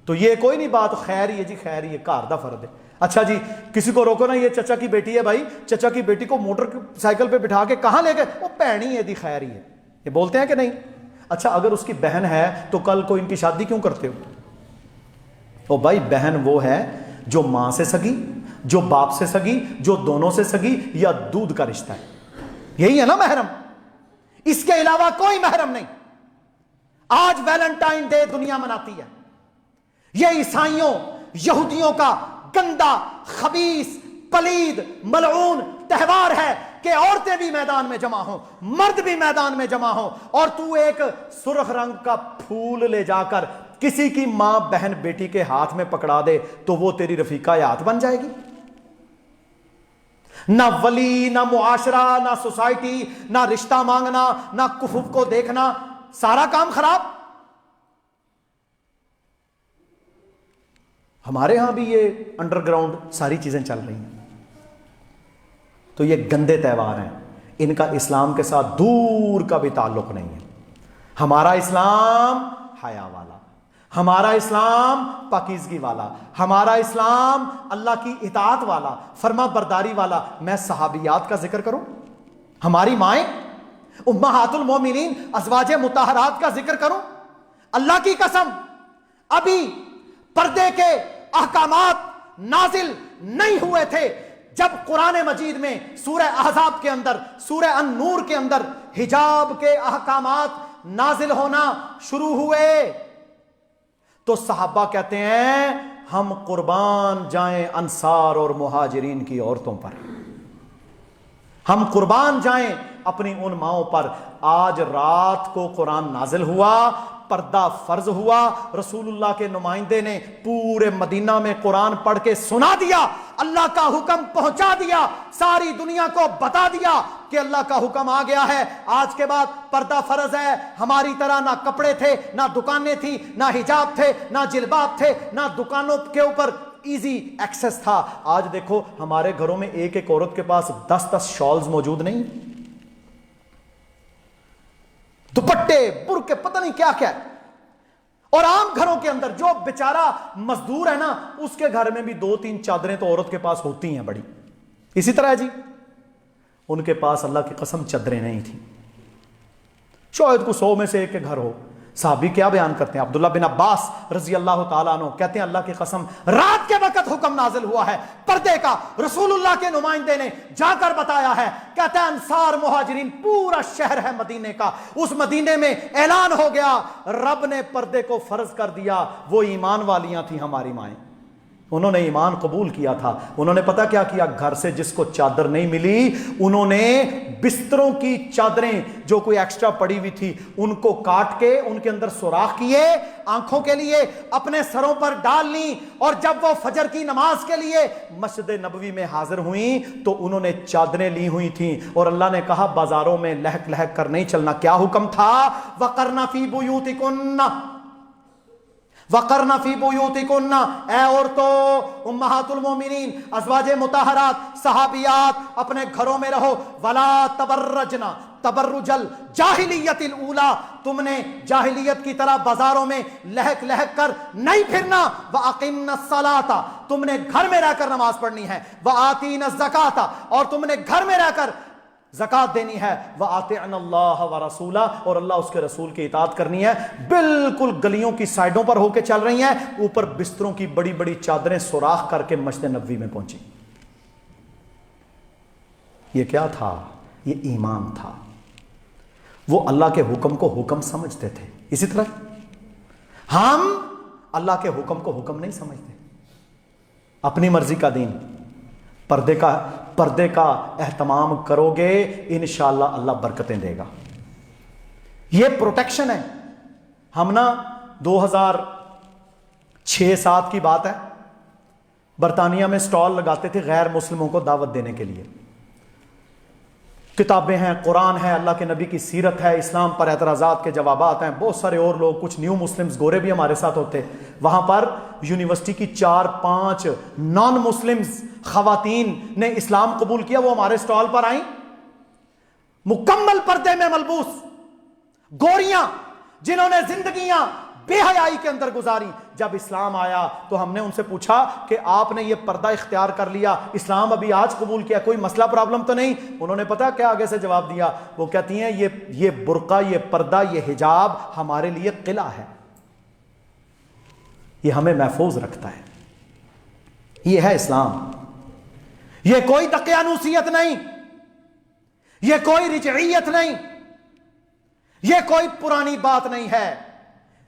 تو یہ کوئی نہیں بات خیر ہی ہے جی, خیر ہی ہے, گھر دا فرد ہے. اچھا جی کسی کو روکو نا, یہ چچا کی بیٹی ہے بھائی, چچا کی بیٹی کو موٹر سائیکل پہ بٹھا کے کہاں لے گئے, وہ بہنی ہے دی, خیر ہی ہے, یہ بولتے ہیں کہ نہیں. اچھا اگر اس کی بہن ہے تو کل کو ان کی شادی کیوں کرتے ہو؟ او بھائی بہن وہ ہے جو ماں سے سگی, جو باپ سے سگی, جو دونوں سے سگی, یا دودھ کا رشتہ ہے, یہی ہے نا محرم. اس کے علاوہ کوئی محرم نہیں. آج ویلنٹائن ڈے دنیا مناتی ہے, یہ عیسائیوں یہودیوں کا گندا خبیث پلید ملعون تہوار ہے کہ عورتیں بھی میدان میں جمع ہوں, مرد بھی میدان میں جمع ہوں, اور تو ایک سرخ رنگ کا پھول لے جا کر کسی کی ماں بہن بیٹی کے ہاتھ میں پکڑا دے تو وہ تیری رفیقہ حیات بن جائے گی. نہ ولی, نہ معاشرہ, نہ سوسائٹی, نہ رشتہ مانگنا, نہ کفف کو دیکھنا, سارا کام خراب. ہمارے ہاں بھی یہ انڈر گراؤنڈ ساری چیزیں چل رہی ہیں. تو یہ گندے تہوار ہیں, ان کا اسلام کے ساتھ دور کا بھی تعلق نہیں ہے. ہمارا اسلام حیا والا, ہمارا اسلام پاکیزگی والا, ہمارا اسلام اللہ کی اطاعت والا, فرما برداری والا. میں صحابیات کا ذکر کروں, ہماری مائیں امہات المومنین ازواج مطہرات کا ذکر کروں. اللہ کی قسم ابھی پردے کے احکامات نازل نہیں ہوئے تھے جب قرآن مجید میں سورہ احزاب کے اندر, سورہ النور کے اندر حجاب کے احکامات نازل ہونا شروع ہوئے تو صحابہ کہتے ہیں ہم قربان جائیں انصار اور مہاجرین کی عورتوں پر, ہم قربان جائیں اپنی ان ماؤں پر. آج رات کو قرآن نازل ہوا, پردہ فرض ہوا, رسول اللہ کے نمائندے نے پورے مدینہ میں قرآن پڑھ کے سنا دیا, اللہ کا حکم پہنچا دیا, ساری دنیا کو بتا دیا کہ اللہ کا حکم آ گیا ہے, آج کے بعد پردہ فرض ہے. ہماری طرح نہ کپڑے تھے, نہ دکانیں تھی, نہ حجاب تھے, نہ جلباب تھے, نہ دکانوں کے اوپر ایزی ایکسس تھا. آج دیکھو ہمارے گھروں میں ایک ایک عورت کے پاس 10 شالز موجود نہیں, دوپٹے برقعے پتہ نہیں کیا کیا ہے. اور عام گھروں کے اندر جو بیچارہ مزدور ہے نا, اس کے گھر میں بھی 2-3 چادریں تو عورت کے پاس ہوتی ہیں بڑی. اسی طرح جی ان کے پاس اللہ کی قسم چادریں نہیں تھیں, شاید کو 100 میں سے ایک کے گھر ہو. صحابی کیا بیان کرتے ہیں, عبداللہ بن عباس رضی اللہ تعالیٰ عنہ کہتے ہیں اللہ کی قسم رات کے وقت حکم نازل ہوا ہے پردے کا, رسول اللہ کے نمائندے نے جا کر بتایا ہے, کہتے ہیں انصار مہاجرین پورا شہر ہے مدینے کا, اس مدینے میں اعلان ہو گیا رب نے پردے کو فرض کر دیا. وہ ایمان والیاں تھیں ہماری مائیں, انہوں نے ایمان قبول کیا تھا. انہوں نے پتہ کیا کیا, گھر سے جس کو چادر نہیں ملی انہوں نے بستروں کی چادریں جو کوئی ایکسٹرا پڑی ہوئی تھی ان کو کاٹ کے ان کے اندر سوراخ کیے, آنکھوں کے لیے اپنے سروں پر ڈال لی, اور جب وہ فجر کی نماز کے لیے مسجد نبوی میں حاضر ہوئیں تو انہوں نے چادریں لی ہوئی تھیں, اور اللہ نے کہا بازاروں میں لہک لہک کر نہیں چلنا. کیا حکم تھا, وَقَرْنَ فِي بُيُوتِكُنَّ وَقَرْنَ فِي بُيُوتِكُنَّ, اے عورتوں امہات المومنین ازواج مطہرات صحابیات اپنے گھروں میں رہو. وَلَا تَبَرَّجْنَ تبرج الجاہلیت الاولی, تم نے جاہلیت کی طرح بازاروں میں لہک لہک کر نہیں پھرنا. وَأَقِمْنَ الصَّلَاةَ, تم نے گھر میں رہ کر نماز پڑھنی ہے. وَآتِينَ الزَّكَاةَ, اور تم نے گھر میں رہ کر زکات دینی ہے. وَآتِعْنَ اللَّهَ وَرَسُولَهُ, اور اللہ اس کے رسول کی اطاعت کرنی ہے. بالکل گلیوں کی سائڈوں پر ہو کے چل رہی ہیں, اوپر بستروں کی بڑی بڑی چادریں سوراخ کر کے مسجد نبوی میں پہنچی. یہ کیا تھا, یہ ایمان تھا. وہ اللہ کے حکم کو حکم سمجھتے تھے. اسی طرح ہم اللہ کے حکم کو حکم نہیں سمجھتے, اپنی مرضی کا دین. پردے کا اہتمام کرو گے انشاءاللہ اللہ برکتیں دے گا. یہ پروٹیکشن ہے. ہم نا 2006-07 کی بات ہے, برطانیہ میں سٹال لگاتے تھے غیر مسلموں کو دعوت دینے کے لیے. کتابیں ہیں، قرآن ہے، اللہ کے نبی کی سیرت ہے، اسلام پر اعتراضات کے جوابات ہیں، بہت سارے اور لوگ، کچھ نیو مسلمز گورے بھی ہمارے ساتھ ہوتے. وہاں پر یونیورسٹی کی 4-5 نان مسلمز خواتین نے اسلام قبول کیا، وہ ہمارے سٹال پر آئیں، مکمل پردے میں ملبوس گوریاں، جنہوں نے زندگیاں بے حیائی کے اندر گزاری. جب اسلام آیا تو ہم نے ان سے پوچھا کہ آپ نے یہ پردہ اختیار کر لیا، اسلام ابھی آج قبول کیا، کوئی مسئلہ پرابلم تو نہیں؟ انہوں نے پتا کیا آگے سے جواب دیا؟ وہ کہتی ہیں یہ برقع، یہ پردہ، یہ حجاب ہمارے لیے قلعہ ہے، یہ ہمیں محفوظ رکھتا ہے. یہ ہے اسلام، یہ کوئی دقیانوسیت نہیں، یہ کوئی رجعیت نہیں، یہ کوئی پرانی بات نہیں ہے.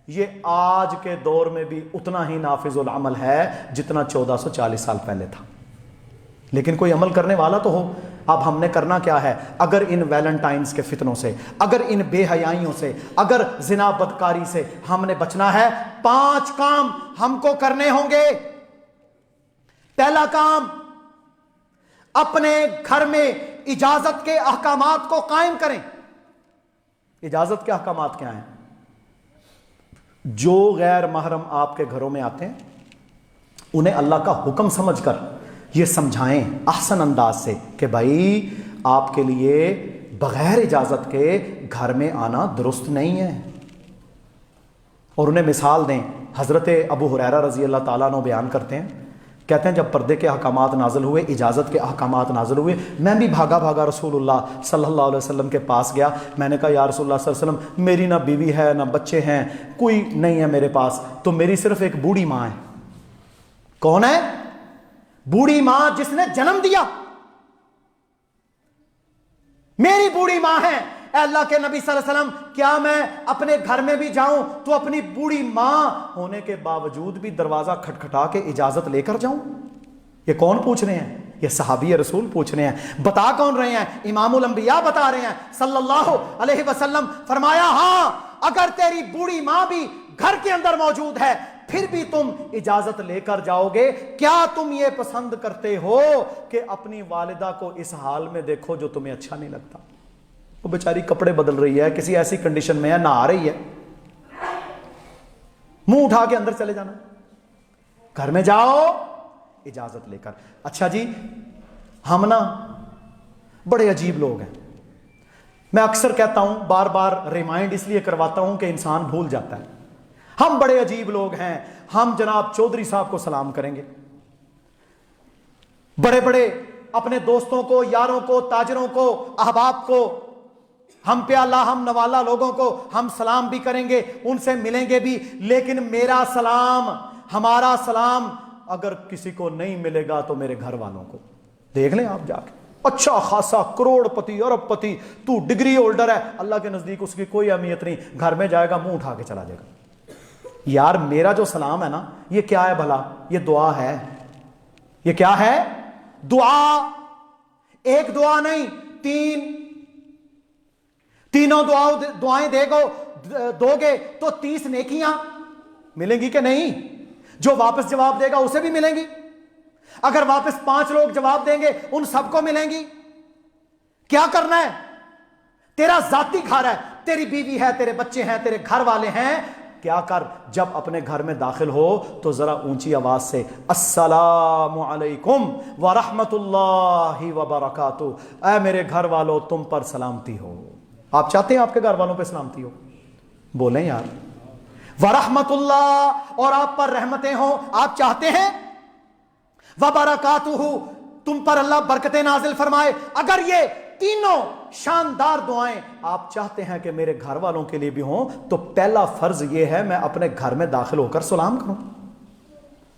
یہ آج کے دور میں بھی اتنا ہی نافذ العمل ہے جتنا 1440 سال پہلے تھا. لیکن کوئی عمل کرنے والا تو ہو. اب ہم نے کرنا کیا ہے؟ اگر ان ویلنٹائنز کے فتنوں سے، اگر ان بے حیائیوں سے، اگر زنا بدکاری سے ہم نے بچنا ہے، 5 کام ہم کو کرنے ہوں گے. پہلا کام، اپنے گھر میں اجازت کے احکامات کو قائم کریں. اجازت کے احکامات کیا ہیں؟ جو غیر محرم آپ کے گھروں میں آتے ہیں انہیں اللہ کا حکم سمجھ کر یہ سمجھائیں احسن انداز سے کہ بھائی آپ کے لیے بغیر اجازت کے گھر میں آنا درست نہیں ہے. اور انہیں مثال دیں. حضرت ابو ہریرہ رضی اللہ تعالیٰ عنہ بیان کرتے ہیں، کہتے ہیں جب پردے کے احکامات نازل ہوئے، اجازت کے احکامات نازل ہوئے، میں بھی بھاگا رسول اللہ صلی اللہ علیہ وسلم کے پاس گیا. میں نے کہا یا رسول اللہ صلی اللہ علیہ وسلم، میری نہ بیوی ہے نہ بچے ہیں، کوئی نہیں ہے میرے پاس، تو میری صرف ایک بوڑھی ماں ہے. کون ہے؟ بوڑھی ماں جس نے جنم دیا، میری بوڑھی ماں ہے. اے اللہ کے نبی صلی اللہ علیہ وسلم، کیا میں اپنے گھر میں بھی جاؤں تو اپنی بوڑھی ماں ہونے کے باوجود بھی دروازہ کھٹکھٹا کے اجازت لے کر جاؤں؟ یہ کون پوچھ رہے ہیں؟ یہ صحابی رسول پوچھ رہے ہیں. بتا کون رہے ہیں؟ امام الانبیاء بتا رہے ہیں صلی اللہ علیہ وسلم. فرمایا ہاں، اگر تیری بوڑھی ماں بھی گھر کے اندر موجود ہے پھر بھی تم اجازت لے کر جاؤ گے. کیا تم یہ پسند کرتے ہو کہ اپنی والدہ کو اس حال میں دیکھو جو تمہیں اچھا نہیں لگتا؟ وہ بیچاری کپڑے بدل رہی ہے، کسی ایسی کنڈیشن میں ہے، نہا رہی ہے، منہ اٹھا کے اندر چلے جانا. گھر میں جاؤ اجازت لے کر. اچھا جی، ہم نا بڑے عجیب لوگ ہیں. میں اکثر کہتا ہوں، بار بار ریمائنڈ اس لیے کرواتا ہوں کہ انسان بھول جاتا ہے. ہم بڑے عجیب لوگ ہیں. ہم جناب چودھری صاحب کو سلام کریں گے، بڑے بڑے اپنے دوستوں کو، یاروں کو، تاجروں کو، احباب کو، ہم پہ اللہ ہم نوالا لوگوں کو ہم سلام بھی کریں گے، ان سے ملیں گے بھی. لیکن میرا سلام، ہمارا سلام اگر کسی کو نہیں ملے گا تو میرے گھر والوں کو دیکھ لیں آپ جا کے. اچھا خاصا کروڑ پتی، ارب پتی، تو ڈگری ہولڈر ہے، اللہ کے نزدیک اس کی کوئی اہمیت نہیں. گھر میں جائے گا منہ اٹھا کے چلا جائے گا. یار میرا جو سلام ہے نا، یہ کیا ہے بھلا؟ یہ دعا ہے. یہ کیا ہے؟ دعا. ایک دعا نہیں، تینوں دعائیں دو گے تو 30 نیکیاں ملیں گی کہ نہیں؟ جو واپس جواب دے گا اسے بھی ملیں گی. اگر واپس 5 لوگ جواب دیں گے ان سب کو ملیں گی. کیا کرنا ہے؟ تیرا ذاتی گھر ہے، تیری بیوی ہے، تیرے بچے ہیں، تیرے گھر والے ہیں. کیا کر، جب اپنے گھر میں داخل ہو تو ذرا اونچی آواز سے السلام علیکم ورحمۃ اللہ وبرکاتہ، اے میرے گھر والوں تم پر سلامتی ہو. آپ چاہتے ہیں آپ کے گھر والوں پہ سلامتی ہو؟ بولیں یار. ورحمۃ اللہ، اور آپ پر رحمتیں ہوں. آپ چاہتے ہیں؟ وبرکاتہ، تم پر اللہ برکتیں نازل فرمائے. اگر یہ تینوں شاندار دعائیں آپ چاہتے ہیں کہ میرے گھر والوں کے لیے بھی ہوں تو پہلا فرض یہ ہے میں اپنے گھر میں داخل ہو کر سلام کروں.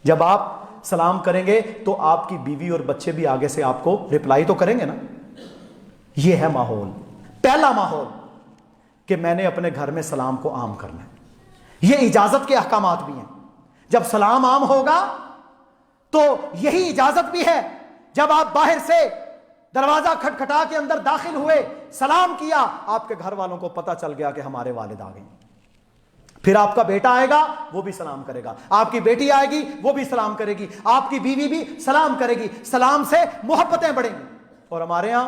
جب آپ سلام کریں گے تو آپ کی بیوی اور بچے بھی آگے سے آپ کو رپلائی تو کریں گے نا. یہ ہے ماحول، پہلا ماحول کہ میں نے اپنے گھر میں سلام کو عام کرنا ہے. یہ اجازت کے احکامات بھی ہیں. جب سلام عام ہوگا تو یہی اجازت بھی ہے. جب آپ باہر سے دروازہ کھٹکھٹا کے اندر داخل ہوئے، سلام کیا، آپ کے گھر والوں کو پتہ چل گیا کہ ہمارے والد آ گئے. پھر آپ کا بیٹا آئے گا وہ بھی سلام کرے گا، آپ کی بیٹی آئے گی وہ بھی سلام کرے گی، آپ کی بیوی بھی سلام کرے گی. سلام سے محبتیں بڑھیں گی. اور ہمارے ہاں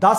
10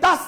10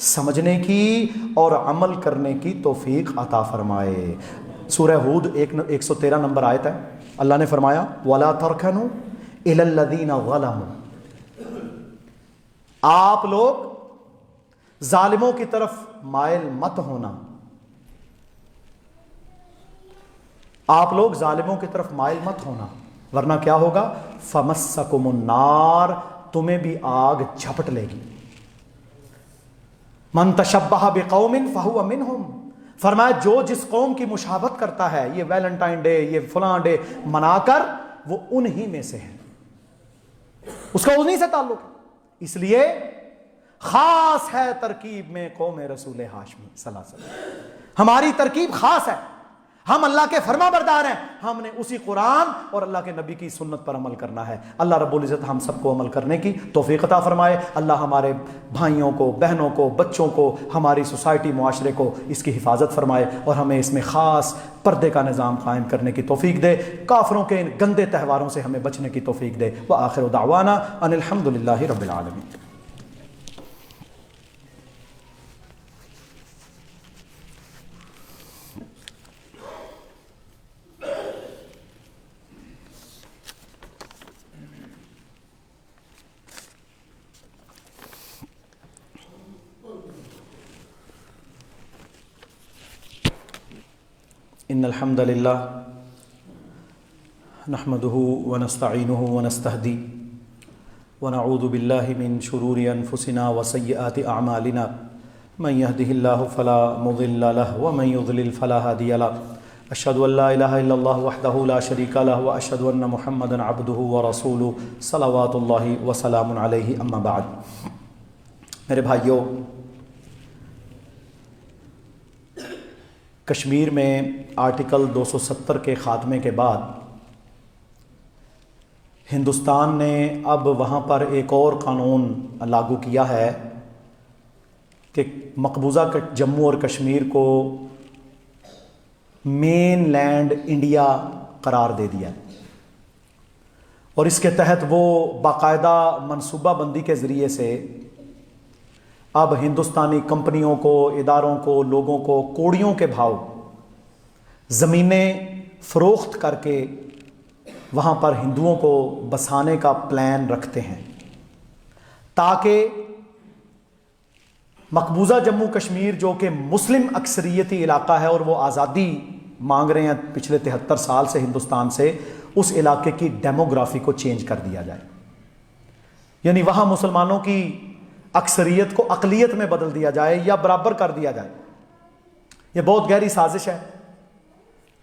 سمجھنے کی اور عمل کرنے کی توفیق عطا فرمائے۔ سورہ ہود 113 نمبر آیت ہے، اللہ نے فرمایا وَلَا تَرْكَنُوا إِلَى الَّذِينَ ظَلَمُوا، آپ لوگ ظالموں کی طرف مائل مت ہونا، آپ لوگ ظالموں کی طرف مائل مت ہونا، ورنہ کیا ہوگا؟ فَمَسَّكُمُ النَّارُ، تمہیں بھی آگ جھپٹ لے گی۔ مَن تَشَبَّهَ بِقَوْمٍ فَهُوَ مِنْهُمْ، فرمایا جو جس قوم کی مشابہت کرتا ہے، یہ ویلنٹائن ڈے، یہ فلاں ڈے منا کر، وہ انہی میں سے ہے، اس کا انہی سے تعلق ہے۔ اس لیے خاص ہے ترکیب میں قوم رسول ہاشمی صلی اللہ علیہ وسلم، ہماری ترکیب خاص ہے، ہم اللہ کے فرما بردار ہیں، ہم نے اسی قرآن اور اللہ کے نبی کی سنت پر عمل کرنا ہے۔ اللہ رب العزت ہم سب کو عمل کرنے کی توفیق عطا فرمائے۔ اللہ ہمارے بھائیوں کو، بہنوں کو، بچوں کو، ہماری سوسائٹی، معاشرے کو اس کی حفاظت فرمائے اور ہمیں اس میں خاص پردے کا نظام قائم کرنے کی توفیق دے، کافروں کے ان گندے تہواروں سے ہمیں بچنے کی توفیق دے۔ وآخر دعوانا ان الحمد للہ رب العالمین۔ ان الحمد للہ نحمده ونستعینه ونستهدی ونعوذ باللہ من شرور انفسنا وسیئات اعمالنا من يهده اللہ فلا مضل له ومن يضلل فلا هادی له اشهد ان لا الہ الا اللہ وحدہ لا شریک له واشهد ان محمدا عبدہ ورسولہ صلوات اللہ وسلام علیہ، اما بعد۔ میرے بھائیوں، کشمیر میں آرٹیکل 270 کے خاتمے کے بعد ہندوستان نے اب وہاں پر ایک اور قانون لاگو کیا ہے کہ مقبوضہ جموں اور کشمیر کو مین لینڈ انڈیا قرار دے دیا ہے، اور اس کے تحت وہ باقاعدہ منصوبہ بندی کے ذریعے سے اب ہندوستانی کمپنیوں کو، اداروں کو، لوگوں کو کوڑیوں کے بھاؤ زمینیں فروخت کر کے وہاں پر ہندوؤں کو بسانے کا پلان رکھتے ہیں، تاکہ مقبوضہ جموں کشمیر جو کہ مسلم اکثریتی علاقہ ہے اور وہ آزادی مانگ رہے ہیں پچھلے 73 سال سے ہندوستان سے، اس علاقے کی ڈیموگرافی کو چینج کر دیا جائے، یعنی وہاں مسلمانوں کی اکثریت کو اقلیت میں بدل دیا جائے یا برابر کر دیا جائے۔ یہ بہت گہری سازش ہے،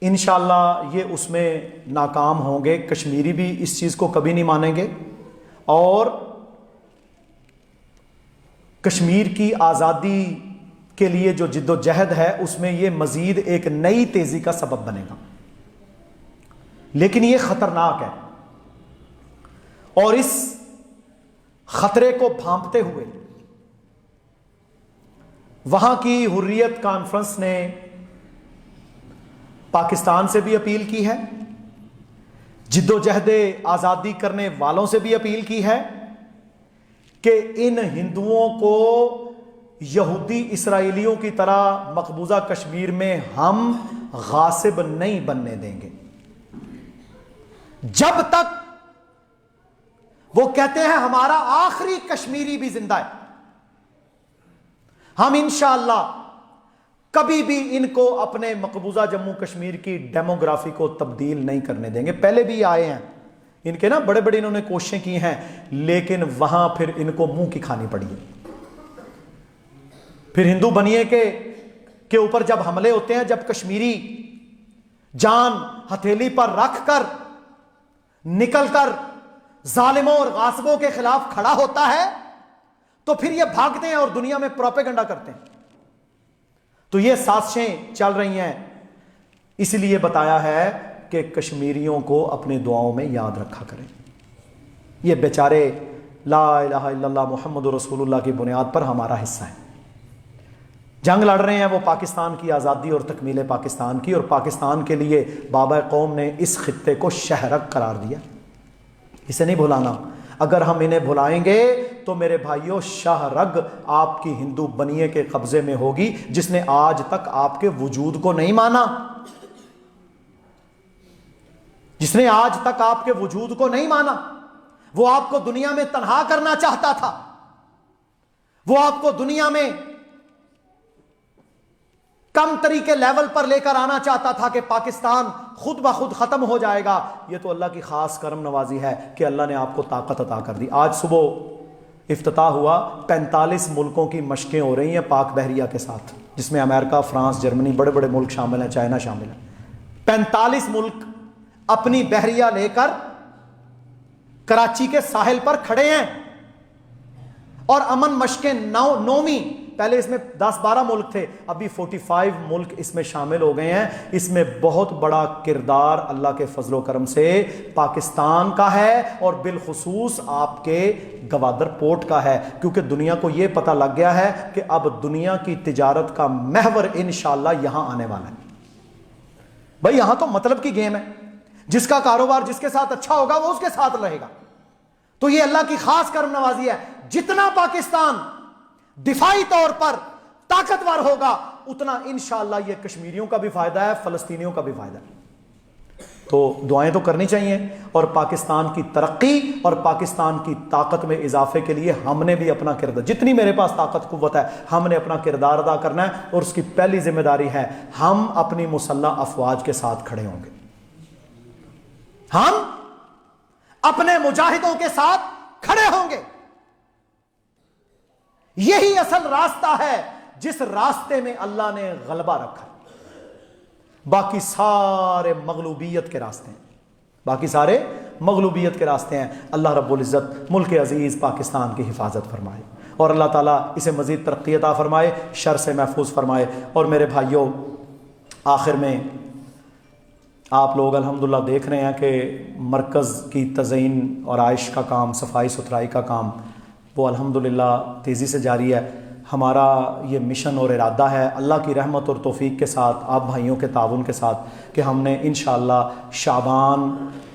انشاءاللہ یہ اس میں ناکام ہوں گے، کشمیری بھی اس چیز کو کبھی نہیں مانیں گے، اور کشمیر کی آزادی کے لیے جو جد و جہد ہے اس میں یہ مزید ایک نئی تیزی کا سبب بنے گا۔ لیکن یہ خطرناک ہے، اور اس خطرے کو بھانپتے ہوئے وہاں کی حریت کانفرنس نے پاکستان سے بھی اپیل کی ہے، جد و جہد آزادی کرنے والوں سے بھی اپیل کی ہے کہ ان ہندوؤں کو یہودی اسرائیلیوں کی طرح مقبوضہ کشمیر میں ہم غاصب نہیں بننے دیں گے، جب تک وہ کہتے ہیں ہمارا آخری کشمیری بھی زندہ ہے، ہم انشاءاللہ کبھی بھی ان کو اپنے مقبوضہ جموں کشمیر کی ڈیموگرافی کو تبدیل نہیں کرنے دیں گے۔ پہلے بھی آئے ہیں ان کے نا بڑے بڑے انہوں نے کوششیں کی ہیں، لیکن وہاں پھر ان کو منہ کی کھانی پڑی ہے۔ پھر ہندو بنیے کے اوپر جب حملے ہوتے ہیں، جب کشمیری جان ہتھیلی پر رکھ کر نکل کر ظالموں اور غاصبوں کے خلاف کھڑا ہوتا ہے، تو پھر یہ بھاگتے ہیں اور دنیا میں پروپیگنڈا کرتے ہیں۔ تو یہ سازشیں چل رہی ہیں، اس لیے بتایا ہے کہ کشمیریوں کو اپنے دعاؤں میں یاد رکھا کریں۔ یہ بیچارے لا الہ الا اللہ محمد رسول اللہ کی بنیاد پر ہمارا حصہ ہے، جنگ لڑ رہے ہیں وہ پاکستان کی آزادی اور تکمیل پاکستان کی، اور پاکستان کے لیے بابا قوم نے اس خطے کو شہرک قرار دیا، اسے نہیں بھلانا۔ اگر ہم انہیں بھلائیں گے تو میرے بھائیوں شاہ رگ آپ کی ہندو بنیے کے قبضے میں ہوگی، جس نے آج تک آپ کے وجود کو نہیں مانا، جس نے آج تک آپ کے وجود کو نہیں مانا۔ وہ آپ کو دنیا میں تنہا کرنا چاہتا تھا، وہ آپ کو دنیا میں کم تری کے لیول پر لے کر آنا چاہتا تھا کہ پاکستان خود بخود ختم ہو جائے گا۔ یہ تو اللہ کی خاص کرم نوازی ہے کہ اللہ نے آپ کو طاقت عطا کر دی۔ آج صبح افتتاح ہوا، 45 ملکوں کی مشقیں ہو رہی ہیں پاک بحریہ کے ساتھ، جس میں امریکہ، فرانس، جرمنی، بڑے بڑے ملک شامل ہیں، چائنا شامل ہے۔ 45 ملک اپنی بحریہ لے کر کراچی کے ساحل پر کھڑے ہیں، اور امن مشقیں 9ویں، پہلے اس میں 10-12 ملک تھے، ابھی 45 ملک اس میں شامل ہو گئے ہیں۔ اس میں بہت بڑا کردار اللہ کے فضل و کرم سے پاکستان کا ہے، اور بالخصوص آپ کے گوادر پورٹ کا ہے، کیونکہ دنیا کو یہ پتہ لگ گیا ہے کہ اب دنیا کی تجارت کا محور انشاءاللہ یہاں آنے والا ہے۔ بھائی یہاں تو مطلب کی گیم ہے، جس کا کاروبار جس کے ساتھ اچھا ہوگا وہ اس کے ساتھ رہے گا۔ تو یہ اللہ کی خاص کرم نوازی ہے، جتنا پاکستان دفاعی طور پر طاقتور ہوگا اتنا انشاءاللہ یہ کشمیریوں کا بھی فائدہ ہے، فلسطینیوں کا بھی فائدہ ہے۔ تو دعائیں تو کرنی چاہیے، اور پاکستان کی ترقی اور پاکستان کی طاقت میں اضافے کے لیے ہم نے بھی اپنا کردار، جتنی میرے پاس طاقت قوت ہے ہم نے اپنا کردار ادا کرنا ہے، اور اس کی پہلی ذمہ داری ہے ہم اپنی مسلح افواج کے ساتھ کھڑے ہوں گے، ہم اپنے مجاہدوں کے ساتھ کھڑے ہوں گے۔ یہی اصل راستہ ہے جس راستے میں اللہ نے غلبہ رکھا، باقی سارے مغلوبیت کے راستے ہیں، باقی سارے مغلوبیت کے راستے ہیں۔ اللہ رب العزت ملک عزیز پاکستان کی حفاظت فرمائے، اور اللہ تعالیٰ اسے مزید ترقی عطا فرمائے، شر سے محفوظ فرمائے۔ اور میرے بھائیوں، آخر میں آپ لوگ الحمدللہ دیکھ رہے ہیں کہ مرکز کی تزئین اور عائش کا کام، صفائی ستھرائی کا کام، وہ الحمدللہ تیزی سے جاری ہے۔ ہمارا یہ مشن اور ارادہ ہے اللہ کی رحمت اور توفیق کے ساتھ، آپ بھائیوں کے تعاون کے ساتھ، کہ ہم نے انشاءاللہ شعبان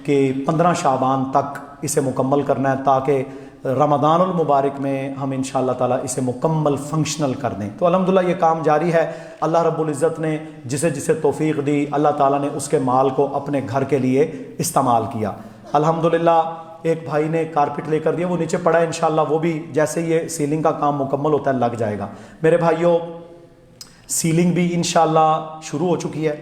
کے 15 شعبان تک اسے مکمل کرنا ہے، تاکہ رمضان المبارک میں ہم انشاءاللہ تعالیٰ اسے مکمل فنکشنل کر دیں۔ تو الحمدللہ یہ کام جاری ہے، اللہ رب العزت نے جسے جسے توفیق دی، اللہ تعالیٰ نے اس کے مال کو اپنے گھر کے لیے استعمال کیا۔ الحمدللہ ایک بھائی نے کارپٹ لے کر دیا، وہ نیچے پڑا ہے، انشاءاللہ وہ بھی جیسے یہ سیلنگ کا کام مکمل ہوتا ہے لگ جائے گا۔ میرے بھائیوں، سیلنگ بھی انشاءاللہ شروع ہو چکی ہے،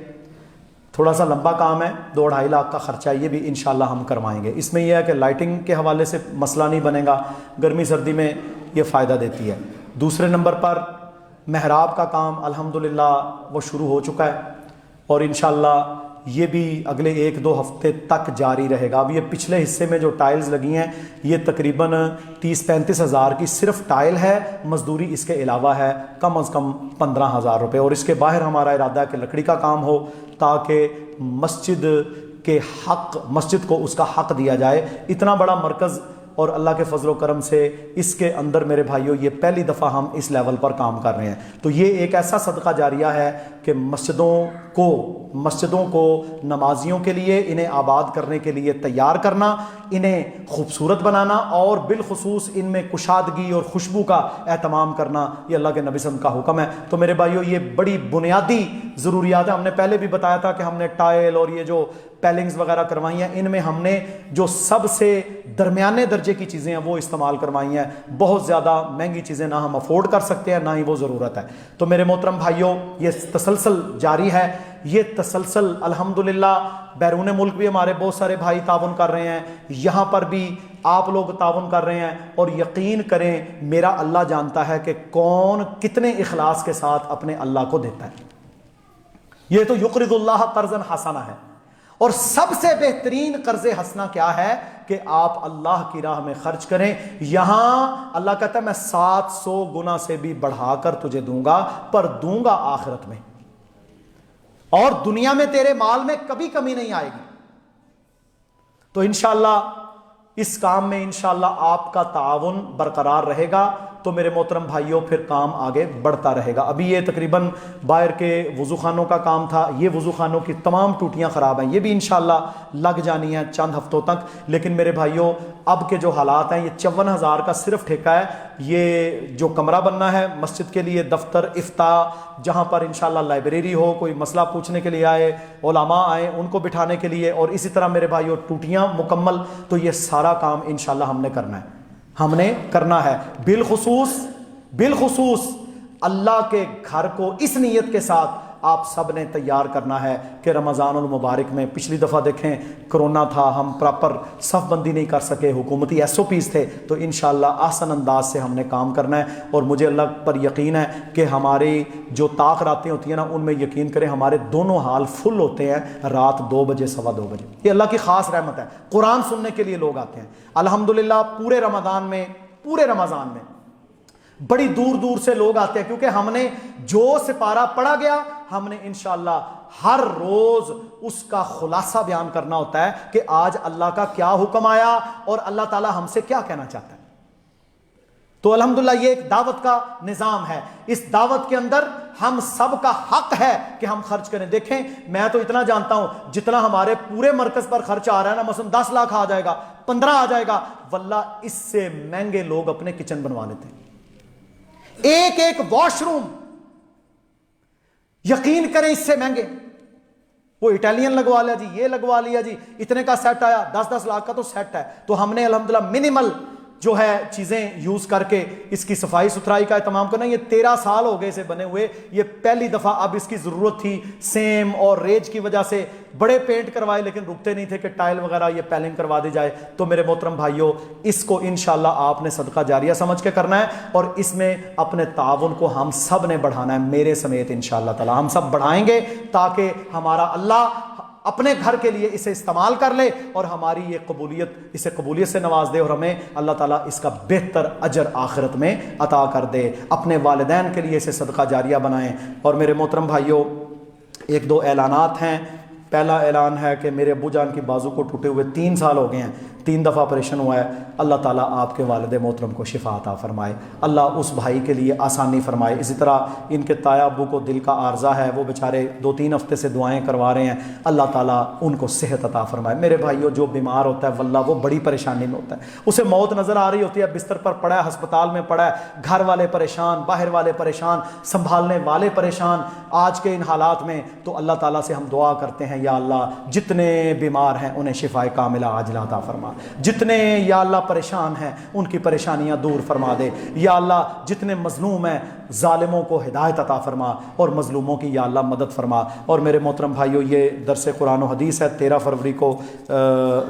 تھوڑا سا لمبا کام ہے، 2-2.5 لاکھ کا خرچہ، یہ بھی انشاءاللہ ہم کروائیں گے۔ اس میں یہ ہے کہ لائٹنگ کے حوالے سے مسئلہ نہیں بنے گا، گرمی سردی میں یہ فائدہ دیتی ہے۔ دوسرے نمبر پر محراب کا کام الحمدللہ وہ شروع ہو چکا ہے، اور انشاءاللہ یہ بھی اگلے 1-2 ہفتے تک جاری رہے گا۔ اب یہ پچھلے حصے میں جو ٹائلز لگی ہیں یہ تقریباً 30-35 ہزار کی صرف ٹائل ہے، مزدوری اس کے علاوہ ہے کم از کم 15,000 روپے، اور اس کے باہر ہمارا ارادہ ہے کہ لکڑی کا کام ہو، تاکہ مسجد کے حق، مسجد کو اس کا حق دیا جائے۔ اتنا بڑا مرکز، اور اللہ کے فضل و کرم سے اس کے اندر میرے بھائیوں یہ پہلی دفعہ ہم اس لیول پر کام کر رہے ہیں۔ تو یہ ایک ایسا صدقہ جاریہ ہے کہ مسجدوں کو نمازیوں کے لیے، انہیں آباد کرنے کے لیے تیار کرنا، انہیں خوبصورت بنانا، اور بالخصوص ان میں کشادگی اور خوشبو کا اہتمام کرنا، یہ اللہ کے نبی صلی اللہ علیہ وسلم کا حکم ہے۔ تو میرے بھائیوں یہ بڑی بنیادی ضروریات ہیں۔ ہم نے پہلے بھی بتایا تھا کہ ہم نے ٹائل اور یہ جو پیلنگز وغیرہ کروائی ہیں، ان میں ہم نے جو سب سے درمیانے درجے کی چیزیں ہیں وہ استعمال کروائی ہیں، بہت زیادہ مہنگی چیزیں نہ ہم افورڈ کر سکتے ہیں نہ ہی وہ ضرورت ہے۔ تو میرے محترم بھائیوں، یہ تسلسل جاری ہے، یہ تسلسل الحمدللہ بیرون ملک بھی ہمارے بہت سارے بھائی تعاون کر رہے ہیں، یہاں پر بھی آپ لوگ تعاون کر رہے ہیں، اور یقین کریں میرا اللہ جانتا ہے کہ کون کتنے اخلاص کے ساتھ اپنے اللہ کو دیتا ہے۔ یہ تو یقرض اللہ قرضا حسنا ہے، اور سب سے بہترین قرض حسنہ کیا ہے کہ آپ اللہ کی راہ میں خرچ کریں۔ یہاں اللہ کہتا ہے میں 700 گنا سے بھی بڑھا کر تجھے دوں گا، پر دوں گا آخرت میں، اور دنیا میں تیرے مال میں کبھی کمی نہیں آئے گی۔ تو انشاءاللہ اس کام میں انشاءاللہ آپ کا تعاون برقرار رہے گا، تو میرے محترم بھائیوں پھر کام آگے بڑھتا رہے گا۔ ابھی یہ تقریباً باہر کے وضو خانوں کا کام تھا، یہ وضو خانوں کی تمام ٹوٹیاں خراب ہیں، یہ بھی انشاءاللہ لگ جانی ہیں چند ہفتوں تک۔ لیکن میرے بھائیوں اب کے جو حالات ہیں، یہ 54,000 کا صرف ٹھیکہ ہے، یہ جو کمرہ بننا ہے مسجد کے لیے، دفتر افتاء جہاں پر انشاءاللہ لائبریری ہو، کوئی مسئلہ پوچھنے کے لیے آئے، علماء آئیں ان کو بٹھانے کے لیے، اور اسی طرح میرے بھائیوں ٹوٹیاں مکمل، تو یہ سارا کام انشاءاللہ ہم نے کرنا ہے، ہم نے کرنا ہے۔ بالخصوص اللہ کے گھر کو اس نیت کے ساتھ آپ سب نے تیار کرنا ہے کہ رمضان المبارک میں، پچھلی دفعہ دیکھیں کرونا تھا، ہم پراپر صف بندی نہیں کر سکے، حکومتی SOPs تھے، تو انشاءاللہ احسن انداز سے ہم نے کام کرنا ہے، اور مجھے اللہ پر یقین ہے کہ ہماری جو طاق راتیں ہوتی ہیں نا، ان میں یقین کریں ہمارے دونوں حال فل ہوتے ہیں رات 2 بجے 2:15 بجے۔ یہ اللہ کی خاص رحمت ہے، قرآن سننے کے لیے لوگ آتے ہیں الحمدللہ۔ پورے رمضان میں بڑی دور دور سے لوگ آتے ہیں، کیونکہ ہم نے جو سپارہ پڑھا گیا، ہم نے انشاءاللہ ہر روز اس کا خلاصہ بیان کرنا ہوتا ہے کہ آج اللہ کا کیا حکم آیا اور اللہ تعالی ہم سے کیا کہنا چاہتا ہے۔ تو الحمدللہ یہ ایک دعوت کا نظام ہے، اس دعوت کے اندر ہم سب کا حق ہے کہ ہم خرچ کریں۔ دیکھیں میں تو اتنا جانتا ہوں جتنا ہمارے پورے مرکز پر خرچ آ رہا ہے نا، مثلا 10 لاکھ آ جائے گا، 15 آ جائے گا، واللہ اس سے مہنگے لوگ اپنے کچن بنوا لیتے ہیں، ایک واش روم یقین کریں اس سے مہنگے۔ وہ اٹیلین لگوا لیا جی، یہ لگوا لیا جی، اتنے کا سیٹ آیا، 10 لاکھ کا تو سیٹ ہے۔ تو ہم نے الحمدللہ منیمل جو ہے چیزیں یوز کر کے اس کی صفائی ستھرائی کا اہتمام کرنا۔ یہ 13 سال ہو گئے اسے بنے ہوئے، یہ پہلی دفعہ اب اس کی ضرورت تھی، سیم اور ریج کی وجہ سے بڑے پینٹ کروائے لیکن رکتے نہیں تھے کہ ٹائل وغیرہ یہ پیلنگ کروا دی جائے۔ تو میرے محترم بھائیوں اس کو انشاءاللہ آپ نے صدقہ جاریہ سمجھ کے کرنا ہے، اور اس میں اپنے تعاون کو ہم سب نے بڑھانا ہے، میرے سمیت انشاءاللہ تعالی ہم سب بڑھائیں گے، تاکہ ہمارا اللہ اپنے گھر کے لیے اسے استعمال کر لے اور ہماری یہ اسے قبولیت سے نواز دے، اور ہمیں اللہ تعالیٰ اس کا بہتر اجر آخرت میں عطا کر دے۔ اپنے والدین کے لیے اسے صدقہ جاریہ بنائیں۔ اور میرے محترم بھائیوں 1-2 اعلانات ہیں۔ پہلا اعلان ہے کہ میرے ابو جان کی بازو کو ٹوٹے ہوئے 3 سال ہو گئے ہیں، 3 دفعہ آپریشن ہوا ہے۔ اللہ تعالیٰ آپ کے والد محترم کو شفا عطا فرمائے، اللہ اس بھائی کے لیے آسانی فرمائے۔ اسی طرح ان کے تایا ابو کو دل کا عارضہ ہے، وہ بیچارے 2-3 ہفتے سے دعائیں کروا رہے ہیں، اللہ تعالیٰ ان کو صحت عطا فرمائے۔ میرے بھائیوں جو بیمار ہوتا ہے واللہ وہ بڑی پریشانی میں ہوتا ہے، اسے موت نظر آ رہی ہوتی ہے، بستر پر پڑا ہے، ہسپتال میں پڑا ہے، گھر والے پریشان، باہر والے پریشان، سنبھالنے والے پریشان آج کے ان حالات میں۔ تو اللہ تعالیٰ سے ہم دعا کرتے ہیں یا اللہ جتنے بیمار ہیں انہیں شفائے کاملہ عاجلہ عطا فرما، جتنے یا اللہ پریشان ہیں ان کی پریشانیاں دور فرما دے، یا اللہ جتنے مظلوم ہیں ظالموں کو ہدایت عطا فرما اور مظلوموں کی یا اللہ مدد فرما۔ اور میرے محترم بھائیوں یہ درس قرآن و حدیث ہے 13 فروری کو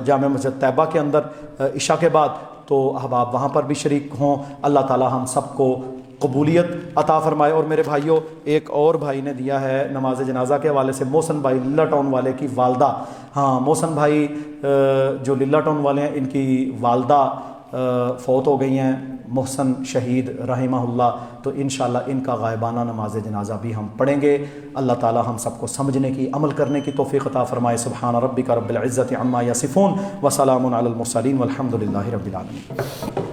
جامع مسجد طیبہ کے اندر عشاء کے بعد، تو احباب وہاں پر بھی شریک ہوں، اللہ تعالی ہم سب کو قبولیت عطا فرمائے۔ اور میرے بھائیوں ایک اور بھائی نے دیا ہے نماز جنازہ کے حوالے سے، محسن بھائی للہ ٹاؤن والے کی والدہ، ہاں محسن بھائی جو للہ ٹاؤن والے ہیں ان کی والدہ فوت ہو گئی ہیں، محسن شہید رحمہ اللہ، تو انشاءاللہ ان کا غائبانہ نماز جنازہ بھی ہم پڑھیں گے۔ اللہ تعالی ہم سب کو سمجھنے کی، عمل کرنے کی توفیق عطا فرمائے۔ سبحان ربک رب العزت عما یصفون وسلام علی المرسلین والحمد للہ رب العالمین۔